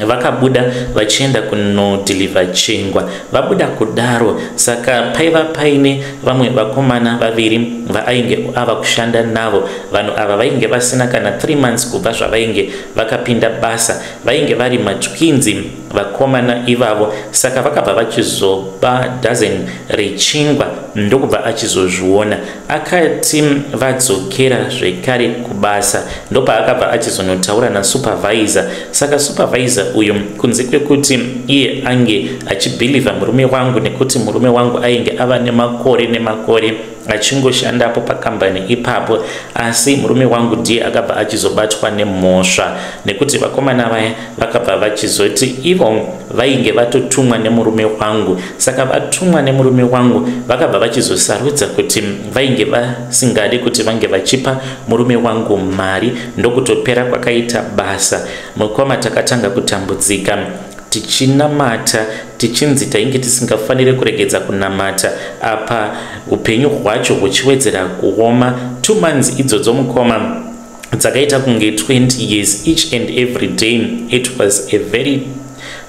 vakabuda vachienda kunodhilivha chingwa. Vabuda kudaro saka paiva paine vamwe vakomana vaviri vainge ava kushanda navo. Vanhu ava vainge vasina kana 3 months kubva zvavainge vakapinda basa. Vainge vari matwinzi vakomana ivavo, saka vakabva vachizopa dozen rechingwa ndokubva achizozviona. Akati vadzokera zvekare kubasa ndopaakabva achizonotaura nasupervisor. Saka supervisor uyu kunze kwekuti iye ange achibhilivha murume wangu nekuti murume wangu ainge ava nemakore achingoshandapo pakambani ipapo, asi murume wangu ndiye akabva achizobatwa nemhosva nekuti vakomana vaya vakabva vachizoti ivo vainge vatotumwa nemurume wangu. Saka vatumwa nemurume wangu vakabva vachizosarudza kuti vainge vasingadi kuti vange vachipa murume wangu mari, ndokutopera kwakaita basa. Mukoma takatanga kutambudzika tichinamata tichinzi tainge tisingafanire kuregedza kunamata apa upenyu hwacho huchiwedzera kuoma. 2 months idzodzo mukoma dzakaita kunge 20 years each and every day. It was a very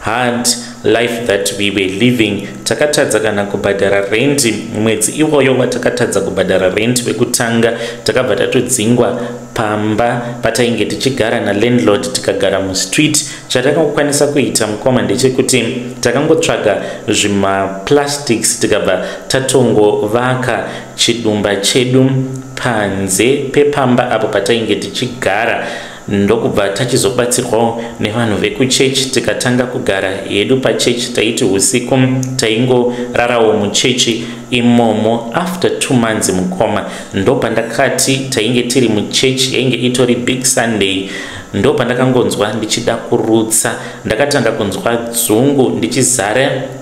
hard life that we were living. Takatadza kana kubhadhara rent mwedzi iwoyo watakatadza kubhadhara rent wekutanga takabva tatodzingwa pamba patainge tichigara nalandlord tikagara mustreet. Chatakakwanisa kuita mukoma ndechekuti takangotsvaga zvimaplastics tikabva tatongovaka chidumba chedu panze pepamba apo patainge tichigara. Ndokubva tachizobatsirwawo nevanhu vekuchechi tikatanga kugara yedu pachechi. Taiti usiku taingorarawo muchechi imomo. After 2 months mukoma ndopandakati tainge tiri muchechi, yainge itori big Sunday, ndopandakangonzwa ndichida kurutsa. Ndakatanga kunzwa dzungu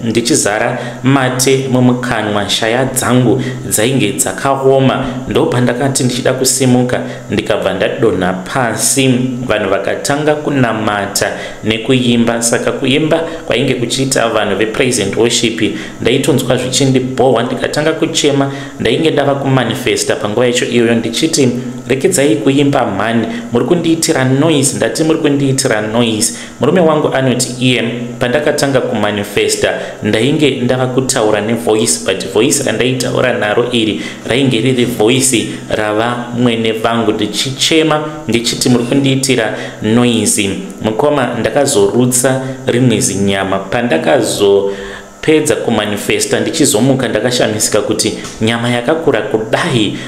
ndichizara mate mumukanwa. Shaya dzangu dzainge dzakaoma. Ndopandakati ndichida kusimuka ndikabva ndadonha pasi. Vanhu vakatanga kunamata nekuimba. Saka kuimba kwainge kuchiita vanhu vepraise and worship ndaitonzwa zvichindibohwa ndikatanga kuchema. Ndainge ndava kumanifesta panguva yacho iyoyo ndichiti rekedzai kuimba mhani, muri kundiitira noise. Ndati muri kundiitira noise. Murume wangu anoti iye pandakatanga kumanifesta ndainge ndava kutaura nevoice, but voice randaitaura naro iri rainge riri voice rava mwene vangu ndichichema ndichiti muri kundiitira noise. Mukoma ndakazorutsa rimwe zinyama. Pandakazopedza kumanifesta ndichizomuka ndakashamisika kuti nyama yakakura kudai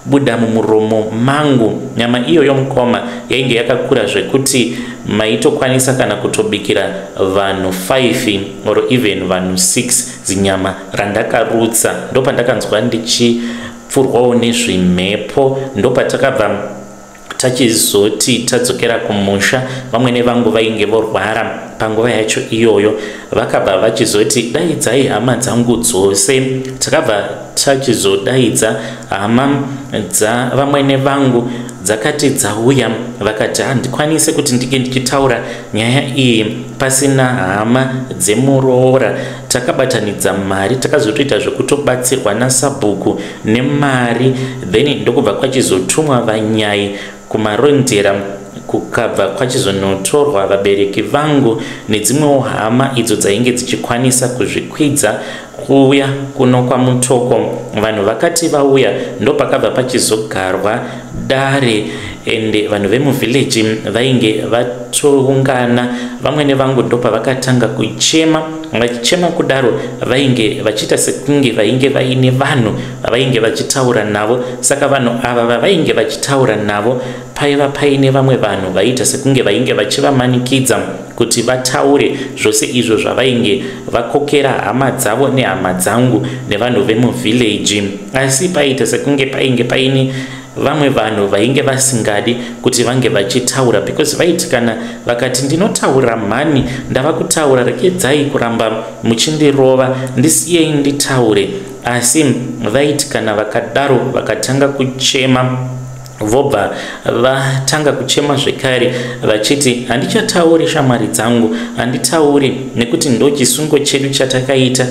buda mumuromo mangu. Nyama iyoyo mukoma yainge yakakura zvekuti maitokwanisa kana kutobikira vanhu 5 or even vanhu 6 zinyama randakarutsa. Ndopandakanzwa ndichipfurwawo nezvimhepo. Ndopatakabva tachizoti tadzokera kumusha. Vamwe vangu vainge vorwara panguva yacho iyoyo vakabva vachizoti daidzai hama dzangu dzose. Takabva tachizodaidza hama vamwe vangu dzakati dzauya vakati handikwanise kuti ndike ndichitaura nyaya iyi pasina hama dzemuroora. Takabatanidza mari, takazotoita zvekutobatsirwa nasabhuku nemari. Then ndokubva kwachizotumwa vanyai kumarondera, kukabva kwachizonotorwa vabereki vangu nedzimwewo hama idzo dzainge dzichikwanisa kuzvikwidza kuuya kuno kwamutoko. Vanhu vakati vauya ndopakabva pachizogarwa dare, and vanhu vemuvillage vainge vatoungana. Vamwe vangu ndopa vakatanga kuchema. Vachichema kudaro vainge vachiita sekunge vainge vaine vanhu vainge vachitaura navo. Saka vanhu ava vainge vachitaura navo paiva paine vamwe vanhu vaita sekunge vainge vachivamanikidza kuti vataure zvose izvo zvavainge vakokera hama dzavo nehama dzangu nevanhu vemuvhileji, asi paita sekunge painge paine vamwe vanhu vainge vasingadi kuti vange vachitaura, because vaiti kana vakati ndinotaura mhani, ndava kutaura, rekedzai kuramba muchindirova, ndisiyei nditaure. Asi vaiti kana vakadaro vakatanga kuchema, vobva vatanga kuchema zvekare vachiti handichatauri shamwari dzangu, handitauri nekuti ndo chisungo chedu chatakaita,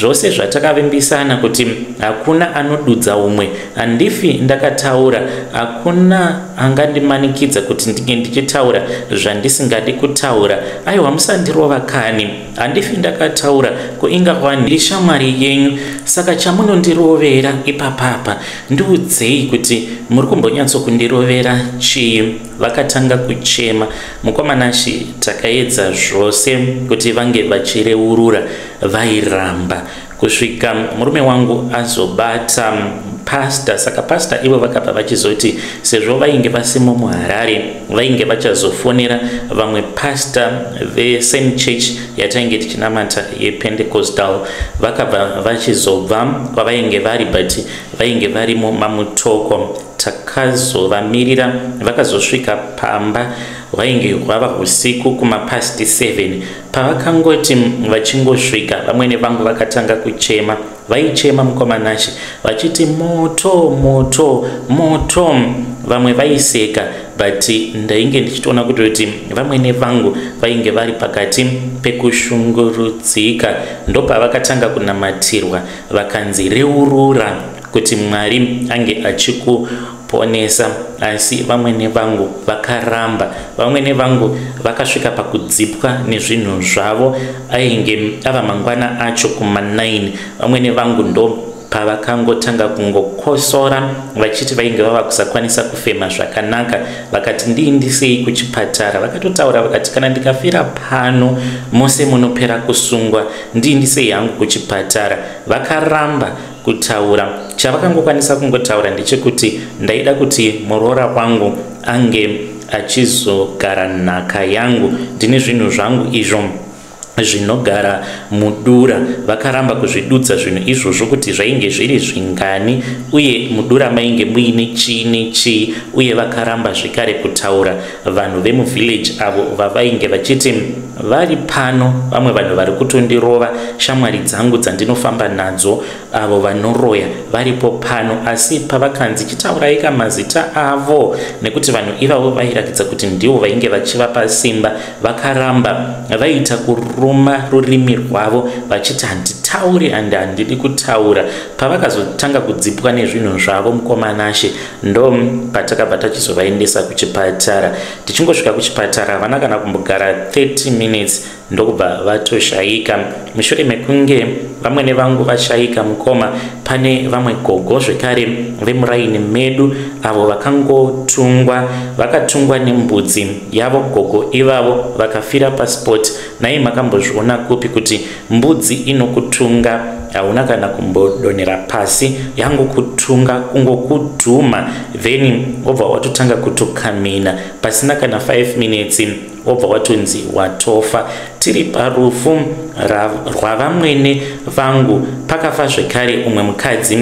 zvose zvatakavimbisana kuti hakuna anodudza umwe, handifi ndakataura, hakuna angandimanikidza kuti ndinge ndichitaura zvandisingadi kutaura. Aiwa, musandirova kani, handifi ndakataura, kuinga kwani ndiri shamwari yenyu, saka chamunondirovera ipapapa ndiudzei kuti muri kumbonyatso kundirovera chii. Vakatanga kuchema. Mukomanashi takaedza zvose kuti vange vachireurura, vairamba kusvika murume wangu azobata pastor. Saka pastor ivo vakabva vachizoti sezvo vainge vasimo muHarare, vainge vachazofonera vamwe pastor veSaint Church yatainge tichinamata yePentecostal, vakabva vachizobva kwavainge vari, but vainge vari mamutoko. Takazovamirira, vakazosvika pamba, vainge hwava usiku kumapasti 7. Pavakangoti vachingosvika, vamwene vangu vakatanga kuchema. Vaichema mukomanashi vachiti moto moto moto, vamwe vaiseka, but ndainge ndichitoona kuti vamwene vangu vainge vari pakati pekushungurudzika. Ndopavakatanga kunamatirwa, vakanzi reurura kuti Mwari ange achikuponesa. Asi vamwene vangu vakaramba, vamwene vangu vakasvika pakudzipwa nezvinhu zvavo. Ainge ava mangwana acho kuma9, vamwene vangu ndo pavakangotanga kungokosora vachiti vainge vava kusakwanisa kufema zvakanaka. Vakati ndiindisei kuchipatara, vakatotaura vakati kana ndikafira pano mose munopera kusungwa, ndiindisei hangu kuchipatara. Vakaramba kutaura. Chavakangokwanisa kungotaura ndechekuti ndaida kuti muroora wangu ange achizogara nhaka yangu, ndine zvinhu zvangu izvo zvinogara mudura. Vakaramba kuzvidudza zvinhu izvozvo kuti zvainge zviri zvingani, uye mudura mainge muine chii nechii, uye vakaramba zvekare kutaura. Vanhu vemuvhileji avo vavainge vachiti vari pano, vamwe vanhu vari kutondirova, shamwari dzangu dzandinofamba nadzo, avo vanoroya varipo pano. Asi pavakanzi chitaurai mazita avo, nekuti vanhu ivavo vairatidza kuti ndivo vainge vachivapa simba, vakaramba vaita kuruma rurimi rwavo vachiti handitauri, handidi kutaura. Pavakazotanga kudzipwa nezvinhu zvavo mukomanashi, ndo patakabva tachizovaendesa kuchipatara. Tichingosvika kuchipatara havana kana kumbogara 30 minutes ndokubva vatoshaika. Mushure mekunge vamwene vangu vashaika mukoma, pane vamwe gogo zvekare vemuraini medu avo vakangotungwa, vakatungwa nembudzi yavo. Gogo ivavo vakafira pasport. Nai makambozviona kupi kuti mbudzi inokutunga hauna kana kumbodonera pasi, yangu kutunga kungokudhuma, then obva watotanga kutokamina pasina kana 5 minutes obva watonzi watofa. Tiri parufu rwavamwene vangu pakafa zvekare umwe mukadzi,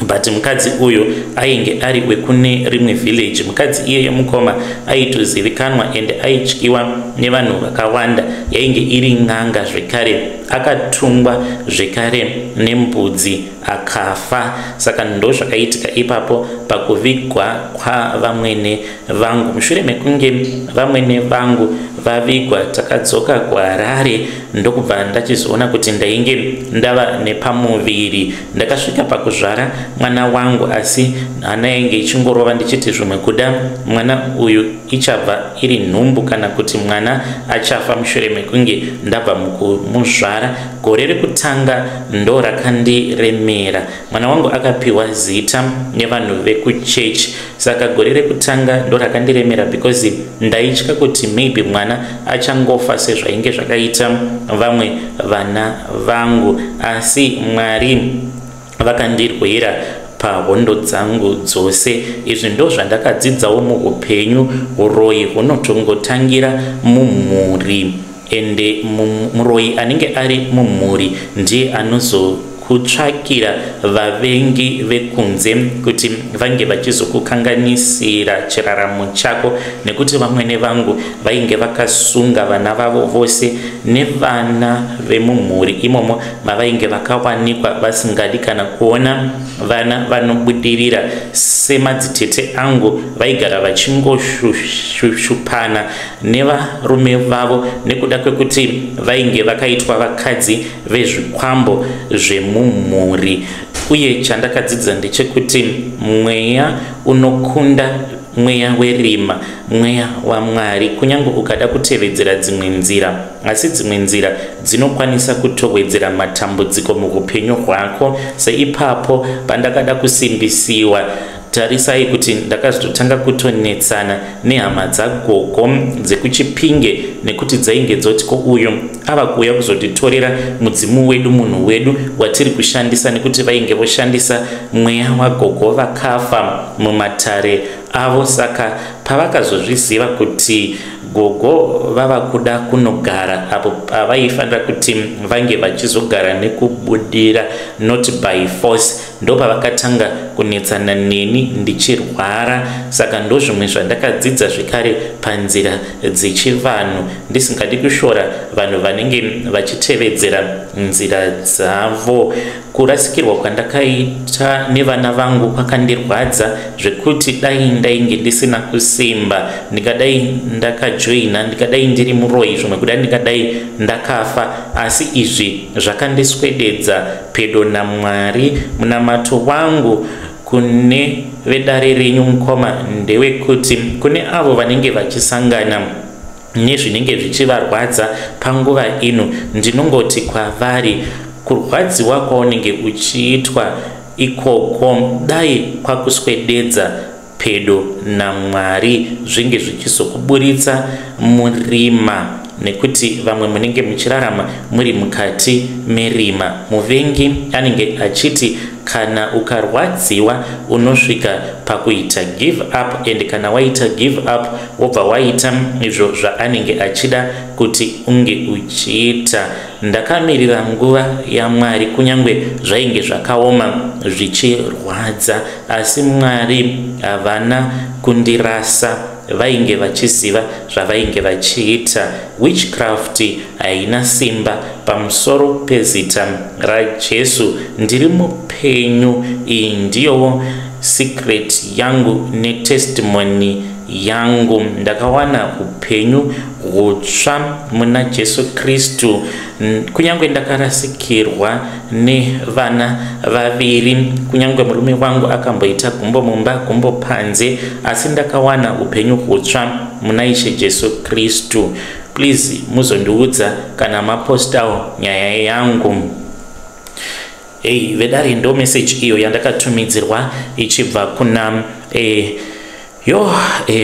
but mukadzi uyu ainge ari wekune rimwe village. Mukadzi iye mukoma aitozivikanwa ende aityiwa nevanhu vakawanda. Yainge iri n'anga zvekare, akatungwa zvekare nembudzi akafa. Saka ndo zvakaitika ipapo pakuvigwa kwavamwene vangu. Mushure mekunge vamwene vangu vavigwa, takadzoka kuHarare. Ndokubva ndachizoona kuti ndainge ndava nepamuviri. Ndakasvika pakuzvara mwana wangu, asi hana yange ichingorova ndichiti zvimwe kuda mwana uyu ichabva iri nhumbu kana kuti mwana achafa mushure mekunge ndabva mukumuzvara. Gore rekutanga ndo rakandiremera. Mwana wangu akapiwa zita nevanhu vekuchechi. Saka gore rekutanga ndo rakandiremera because ndaitya kuti maybe mwana achangofa sezvainge zvakaita vamwe vana vangu. Asi Mwari vakandirwira pahondo dzangu dzose. Izvi ndo zvandakadzidzawo muupenyu. Uroyi hunotongotangira mumhuri, ende muroyi anenge ari mumhuri ndiye anozokutsvakira vavengi vekunze kuti vange vachizokukanganisira chiraramo chako, nekuti vamwene vangu vainge vakasunga vana vavo vose nevana vemumhuri imomo mavainge vakawanikwa vasingadi kana kuona vana vanobudirira semadzitete angu. Vaigara vachingoshupana nevarume vavo nekuda kwekuti vainge vakaitwa vakadzi vezvikwambo zvemumhuri. Uye chandakadzidza ndechekuti mweya unokunda mweya werima, mweya waMwari, kunyange ukada kutevedzera dzimwe nzira, asi dzimwe nzira dzinokwanisa kutowedzera matambudziko muupenyu hwako. Seipapo pandakada kusimbisiwa, tarisai kuti ndakazotanga kutonetsana nehama dzagogo dzekuChipinge, nekuti dzainge dzoti ko uyo ava kuuya kuzotitorera mudzimu wedu, munhu wedu watiri kushandisa, nekuti vainge voshandisa mweya wagogo vakafa mumatare avo. Saka pavakazozviziva kuti gogo vava kuda kunogara apo pavaifanira kuti vange vachizogara nekubudira, not by force, ndo pavakatanga kunetsana neni ndichirwara. Saka ndo zvimwe zvandakadzidza zvekare panzira dzechivanhu, ndisingadi kushora vanhu vanenge vachitevedzera nzira dzavo. Kurasikirwa kwandakaita nevana vangu kwakandirwadza zvekuti dai ndainge ndisina kusimba, ndikadai ndakajoina, ndikadai ndiri muroyi, zvimwe kudai ndikadai ndakafa. Asi izvi zvakandiswededza pedo naMwari. Munamato wangu kune vedare renyu mukoma ndewekuti kune avo vanenge vachisangana nezvinenge zvichivarwadza panguva ino, ndinongoti kwavari kurwadziwa kwaunenge uchiitwa ikoko dai kwakuswededza pedo naMwari zvinge zvichizokuburitsa murima, nekuti vamwe munenge muchirarama muri mukati merima. Muvengi anenge achiti kana ukarwadziwa unosvika pakuita give up, and kana waita give up wobva waita izvo zvaanenge achida kuti unge uchiita. Ndakamirira nguva yaMwari kunyange zvainge zvakaoma zvichirwadza, asi Mwari havana kundirasa. Vainge vachiziva zvavainge vachiita. Witchcraft haina simba pamusoro pezita raJesu. Ndiri mupenyu. Iyi ndiyo secret yangu netestimony yangu. Ndakawana upenyu hutsva muna Jesu Kristu. Kunyange ndakarasikirwa nevana vaviri, kunyange murume wangu akamboita gumbo mumba gumbo panze, asi ndakawana upenyu hutsva muna Ishe Jesu Kristu. Please muzondiudza kana mapostawo nyaya yangu. Vedare ndo message iyo yandakatumidzirwa ichibva kuna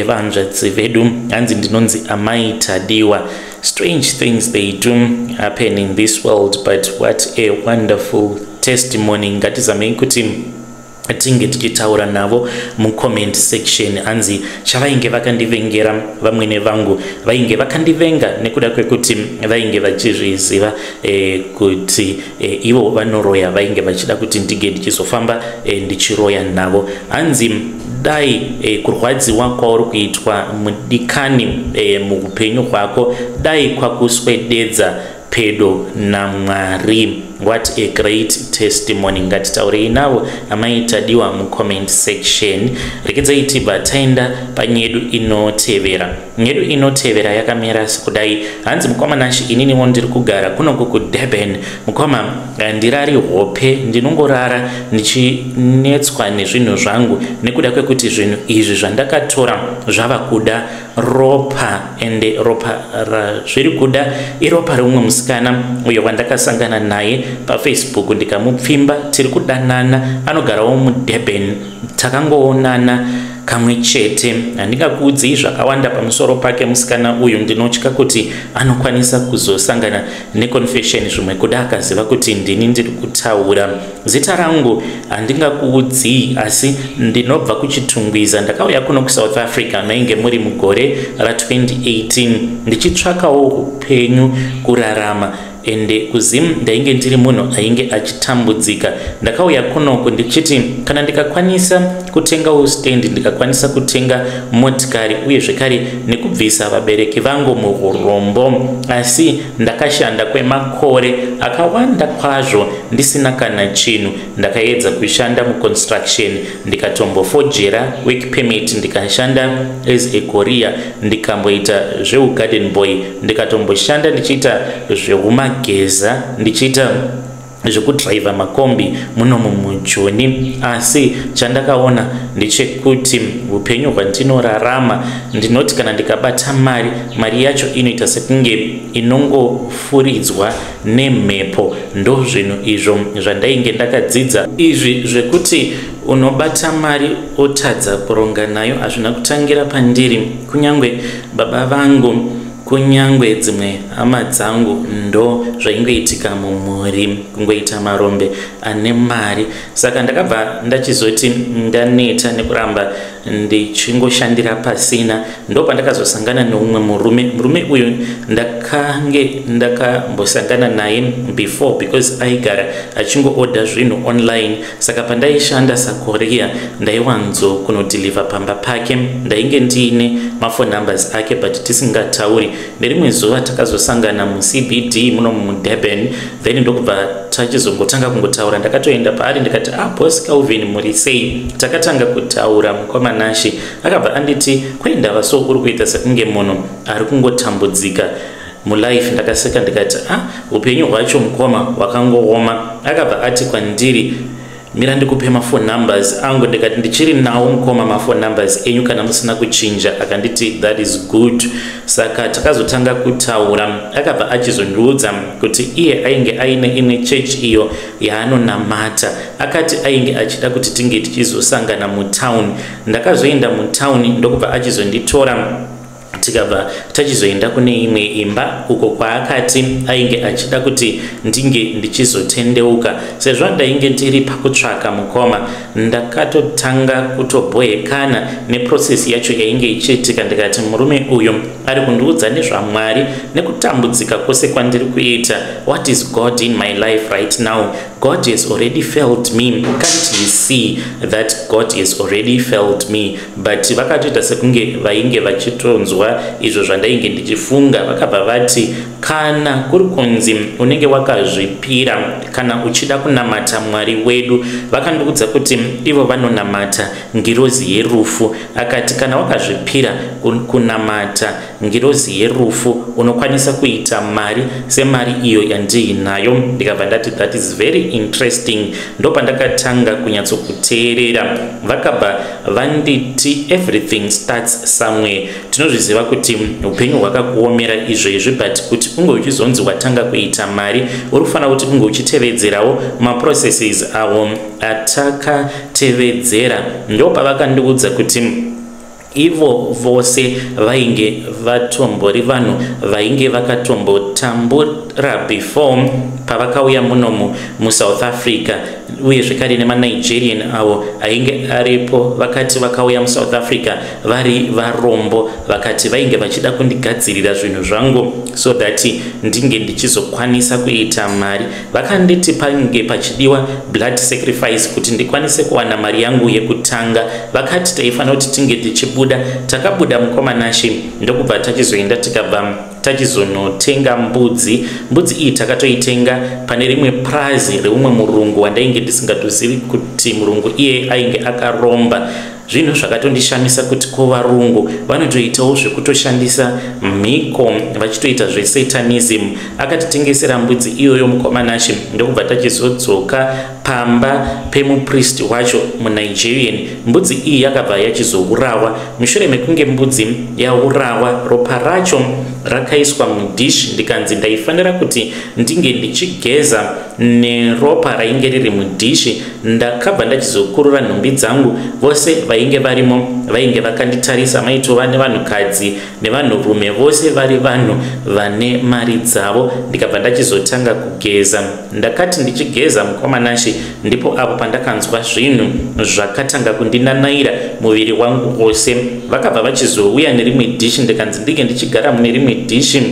vanzvadzi vedu, hanzi ndinonzi Amai Tadiwa. Strange things they do happen in this world, but what a wonderful testimony. Ngatizamei kuti tinge tichitaura navo mucomment section. Hanzi chavainge vakandivengera vamwene vangu, vainge vakandivenga nekuda kwekuti vainge vachizviziva kuti ivo vanoroya, vainge vachida kuti ndige ndichizofamba ndichiroya navo. Hanzi dai kurwadziwa kwauri kuitwa mudikani muupenyu hwako dai kwakuswededza pedo naMwari. What a great testimony. Ngatitaurei navo Amai Tadiwa mucomment section. Rekedzai tibva taenda panyedu inotevera. Nyedu inotevera yakamira sekudai. Hanzi mukomanashi ininiwo ndiri kugara kunoku kuDurban. Mukoma ndirari hope, ndinongorara ndichinetswa nezvinhu zvangu nekuda kwekuti zvinhu izvi zvandakatora zvava kuda ropa, ende ropa zviri kuda iropa reumwe musikana uyo wandakasangana naye paFacebook ndikamupfimba, tiri kudanana, anogarawo muDurban. Takangoonana kamwe chete. Handingakuudzei zvakawanda pamusoro pake musikana uyu, ndinotya kuti anokwanisa kuzosangana neconfession zvimwe kuda akaziva kuti ndini ndiri kutaura. Zita rangu handingakuudzei, asi ndinobva kuchitungwiza. Ndakauya kuno kuSouth Africa mainge muri mugore ra2018 ndichitsvakawo upenyu kurarama, ende kuzimu ndainge ndiri munhu ainge achitambudzika. Ndakauya kunoko ndichiti kana ndikakwanisa kutenga stand, ndikakwanisa kutenga motikari uye zvekare nekubvisa vabereki vangu muurombo, asi ndakashanda kwemakore akawanda kwazvo ndisina kana chinhu. Ndakaedza kushanda muconstruction, ndikatombofojera work permit, ndikashanda as a courier, ndikamboita zveugarden boy, ndikatomboshanda ndichiita zveumageza, ndichiita zvekudriva makombi muno mumujoni. Asi chandakaona ndechekuti upenyu hwandinorarama, ndinoti kana ndikabata mari yacho inoita sekunge inongofuridzwa nemhepo. Ndo zvinhu izvo zvandainge ndakadzidza. Izvi zvekuti unobata mari otadza kuronga nayo hazvina kutangira pandiri. Kunyangwe baba vangu, kunyangwe dzimwe hama dzangu ndo zvaingoitika mumhuri, kungoita marombe ane mari. Saka ndakabva ndachizoti ndaneta nekuramba ndichingoshandira pasina. Ndo pandakazosangana neumwe murume uyu ndakambosangana naye before, because aigara achingoorder zvinhu online. Saka pandaishanda sakorea ndaiwanzo kunodeliver pamba pake, ndainge ndiine mafone numbers ake but tisingatauri. Nerimwe zuva takazosangana muCBD muno muDurban, then ndokubva tachizongotanga kungotaura. Ndakatoenda paari ndikati boss Calvin muri sei? Takatanga kutaura. Mukomanashi akabva anditi kwenda so uri kuita sekunge munhu ari kungotambudzika mulife. Ndakaseka ndikati upenyu hwacho mukoma hwakangooma. Akabva ati kwandiri mira ndikupe mafone numbers angu. Ndikati ndichiri nawo mukoma mafone numbers enyu kana musina kuchinja. Akanditi that is good. Saka takazotanga kutaura. Akabva achizondiudza kuti iye ainge aine imwe church iyo yaanonamata. Akati ainge achida kuti tinge tichizosangana mutown. Ndakazoenda mutown ndokubva achizonditora tikabva tachizoenda kune imwe imba uko kwaakati ainge achida kuti ndinge ndichizotendeuka. Sezvo ndainge ndiri pakutsvaka mukoma, ndakatotanga kutobhoyekana neprocess yacho yainge ichiitika. Ndikati murume uyu ari kundiudza nezvaMwari nekutambudzika kwose kwandiri kuita. What is God in my life right now? God has already felt me. Can't you see that God has already felt me? But vakatoita sekunge vainge vachitonzwa izvo zvandainge ndichifunga. Vakabva vati kana kuri kunzi unenge wakazvipira kana uchida kunamata Mwari wedu, vakandiudza kuti ivo vanonamata ngirozi yerufu. Akati kana wakazvipira kunamata ngirozi yerufu unokwanisa kuita mari semari iyo yandiinayo. Ndikabva ndati that is very interesting. Ndo pandakatanga kunyatsokuteerera. Vakabva vanditi everything starts somewhere. Tinozviziva kuti upenyu hwakakuomera izvezvi, but kuti unge uchizonzi watanga kuita mari urifanira kuti unge uchitevedzerawo maprocesses avo atakatevedzera. Ndo pavakandiudza kuti ivo vose vainge vatombori vanhu vainge vakatombotambura before pavakauya munomu muSouth Africa, uye zvekare nemanigerian avo ainge aripo. Vakati vakauya muSouth Africa vari varombo, vakati vainge vachida kundigadzirira zvinhu zvangu so that ndinge ndichizokwanisa kuita mari. Vakanditi pange pachidiwa blood sacrifice kuti ndikwanise kuwana mari yangu yekutanga. Vakati taifanira kuti tinge tichibuda. Takabuda mukomanashi ndokubva tachizoenda tikabva tachizonotenga mbudzi. Mbudzi iyi takatoitenga pane rimwe prazi reumwe murungu wandainge ndisingatozivi kuti murungu iye ainge akaromba. Zvinhu zvakatondishamisa kuti ko varungu vanotoitawo zvekutoshandisa mhiko vachitoita zvesatanism. Akatitengesera mbudzi iyoyo mukomanashi ndokubva tachizodzoka pamba pemupristi wacho muNigerian. Mbudzi iyi yakabva yachizourawa. Mushure mekunge mbudzi yaurawa, ropa racho rakaiswa mudish. Ndikanzi ndaifanira kuti ndinge ndichigeza neropa rainge riri mudishi. Ndakabva ndachizokurura nhumbi dzangu. Vose vainge varimo vainge vakanditarisa, maitova nevanhukadzi nevanhurume, vose vari vanhu vane mari dzavo. Ndikabva ndachizotanga kugeza. Ndakati ndichigeza mukomanashi, ndipo apo pandakanzwa zvinhu zvakatanga kundinanaira muviri wangu wose. Vakabva vachizouya nerimwe dishi. Ndikanzi ndinge ndichigara mune rimwe dishi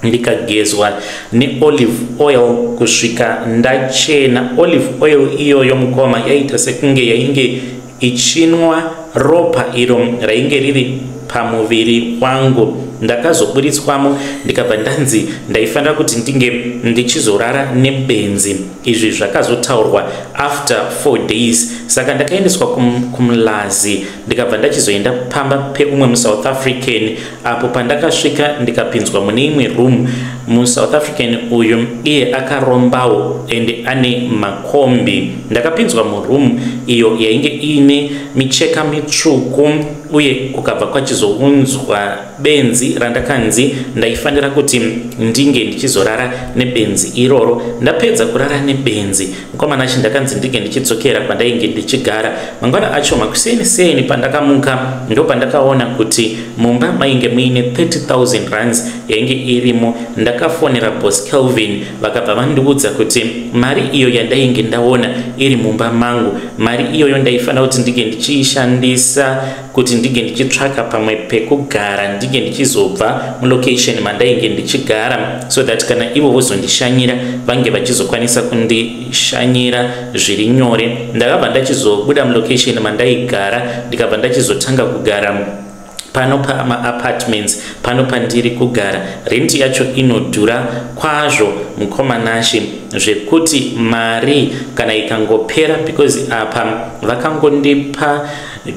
ndikagezwa neolive oil kusvika ndachena. Olive oil iyoyo mukoma yaita sekunge yainge ichinwa ropa iro rainge riri pamuviri wangu. Ndakazoburitswamo ndikabva ndanzi ndaifanira kuti ndinge ndichizorara nebenzi. Izvi zvakazotaurwa after 4 days. Saka ndakaendeswa kumulazi ndikabva ndachizoenda pamba peumwe muSouth African. Apo pandakasvika ndikapinzwa mune imwe room. MuSouth African uyu iye akarombawo ende ane makombi. Ndakapinzwa muroom iyo yainge ine micheka mitsvuku uye kukabva kwachizounzwa benzi randakanzi ndaifanira kuti ndinge ndichizorara nebenzi iroro. Ndapedza kurara nebenzi, mukomanashi ndakanzi ndinge ndichidzokera pandainge ndichigara. Mangwana acho makuseni pandakamuka ndo pandakaona kuti mumba mainge muine 30,000 rands yainge irimo. Ndakafonera boss Kelvin, vakabva vandiudza kuti mari iyo yandainge ndaona iri mumba mangu, mari iyoyo ndaifanira kuti ndinge ndichiishandisa kuti ndinge ndichitsvaka pamwe pekugara, ndinge ndichizobva mulocation mandainge ndichigara, so that kana ivo vozondishanyira vange vachizokwanisa kundishanyira zviri nyore. Ndakabva ndachizobuda mulocation mandaigara ndikabva ndachizotanga kugara pano pama-apartments pano pandiri kugara. Renti yacho inodhura kwazvo mukomanashi zvekuti mari kana ikangopera, because apa vakangondipa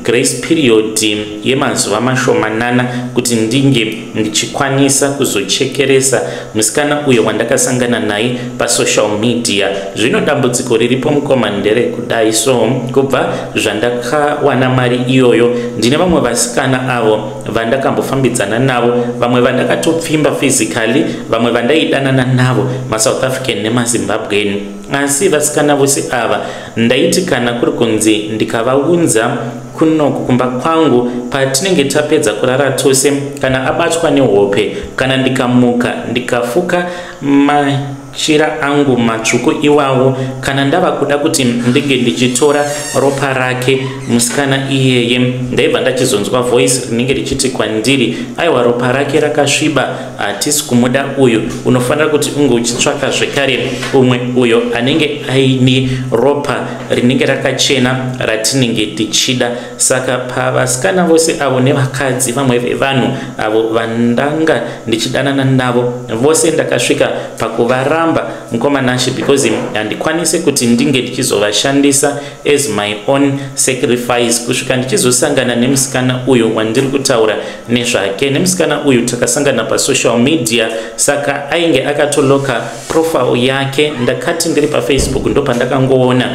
grace period yemazuva mashomanana kuti ndinge ndichikwanisa kuzochekeresa musikana uyo wandakasangana naye pasocial media. Zvino dambudziko riripo mukoma ndere kudai. So kubva zvandakawana mari iyoyo, ndine vamwe vasikana avo vandakambofambidzana navo, vamwe vandakatopfimba physically, vamwe vandaidanana navo maSouth African nemaZimbabwean. Asi vasikana vose ava ndaiti kana kuri kunzi ndikavaunza kunoku kumba kwangu patinenge tapedza kurara tose, kana abatwa nehope, kana ndikamuka ndikafuka machira angu matsvuku iwawo, kana ndava kuda kuti ndinge ndichitora ropa rake musikana iyeye, ndaibva ndachizonzwa voice rinenge richiti kwandiri, aiwa ropa rake rakasviba, hatisi kumuda uyu, unofanira kuti unge uchitsvaka zvekare umwe uyo anenge aine ropa rinenge rakachena ratinenge tichida. Saka pavasikana vose avo nevakadzi vamwe vevanhu avo vandanga ndichidanana navo vose ndakasvika pakuvaramba mukomanashi, because handikwanise kuti ndinge ndichizovashandisa as my own sacrifice kusvika ndichizosangana nemusikana uyu wandiri kutaura nezvake. Nemusikana uyu takasangana pasocial media, saka ainge akatoloka profile yake. Ndakati ndiri paFacebook ndo pandakangoona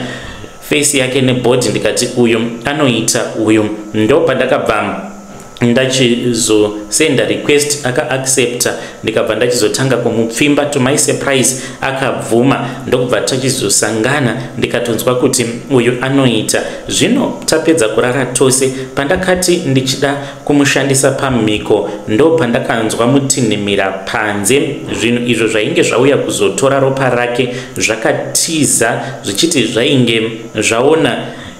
face yake nebody, ndikati uyu anoita uyu. Ndo pandakabva ndachizosenda request aka-accepta, ndikabva ndachizotanga kumupfimba. To my surprise akabvuma, ndokubva tachizosangana ndikatonzwa kuti uyu anoita. Zvino tapedza kurara tose, pandakati ndichida kumushandisa pamhiko ndo pandakanzwa mutinhimira panze. Zvinhu izvo zvainge zvauya kuzotora ropa rake zvakatiza zvichiti zvainge zvaona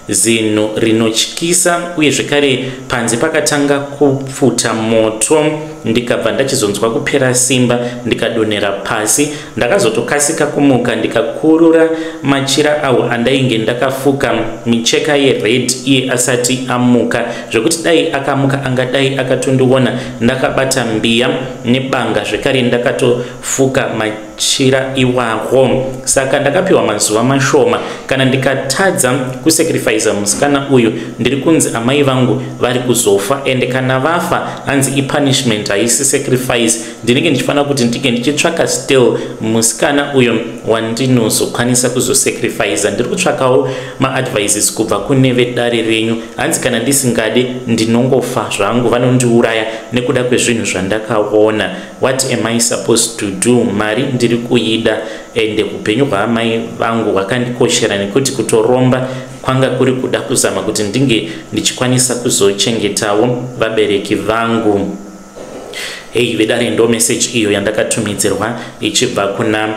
zinhu rinotyisa, uye zvekare panze pakatanga kupfuta moto. Ndikabva ndachizonzwa kupera simba ndikadonera pasi. Ndakazotokasika kumuka ndikakurura machira awo andainge ndakafuka micheka yered iye asati amuka, zvekuti dai akamuka angadai akatondiona ndakabata mbiya nebanga, zvekare ndakatofuka machira iwawo. Saka ndakapiwa mazuva mashoma, kana ndikatadza kusacrifice musikana uyu ndiri kunzi amai vangu vari kuzofa, ende kana vafa hanzi ipunishment haisi sacrifice, ndinenge ndichifanira kuti ndinge ndichitsvaka still musikana uyo wandinozokwanisa kuzosacrifice. Ndiri kutsvakawo maadvices kubva kune vedare renyu. Hanzi kana ndisingade ndinongofa zvangu, vanondiuraya nekuda kwezvinhu zvandakaona. What am I supposed to do? Mari ndiri kuida ende upenyu hwaamai vangu hwakandikoshera, nekuti kutoromba kwanga kuri kuda kuzama kuti ndinge ndichikwanisa kuzochengetawo vabereki vangu. Hey, vedare ndo message iyo yandakatumidzirwa ichibva kuna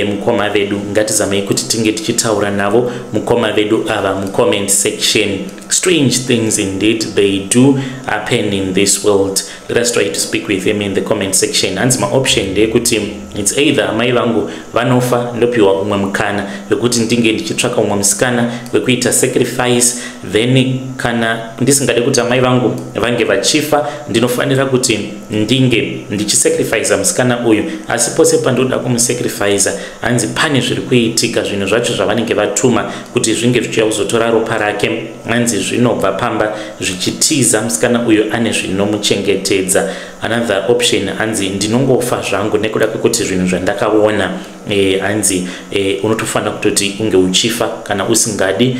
mukoma vedu. Ngatizamei kuti tinge tichitaura navo mukoma vedu ava mucomment section. Strange things indeed they do happen in this world. Let us try to speak with him in the comment section. Hanzi maoption ndekuti it's either mai vangu vanofa ndopiwa umwe mukana wekuti ndinge ndichitsvaka umwe musikana wekuita sacrifice, then kana ndisingade kuti mai vangu vange vachifa ndinofanira kuti ndinge ndichisacrifice musikana uyu, asi pose pandoda kumusacrifice hanzi pane zviri kuitika, zvinhu zvacho zvavanenge vatuma kuti zvinge zvichiya kuzotora ropa rake, hanzi zvinobva pamba zvichitiza musikana uyu ane zvinomuchengetedza. Another option hanzi ndinongofa zvangu nekuda kwekuti zvinhu zvandakaona. Hanzi unotofanira kutoti unge uchifa kana usingadi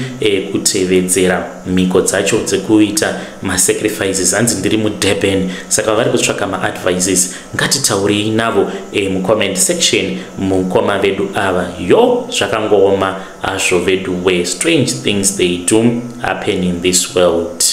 kutevedzera mhiko dzacho dzekuita masacrifices. Hanzi ndiri muDurban, saka vari kutsvaka maadvices. Ngatitaurei navo mucomment section mukoma vedu ava. Yo, zvakangooma azvo vedu we. Strange things they do happen in this world.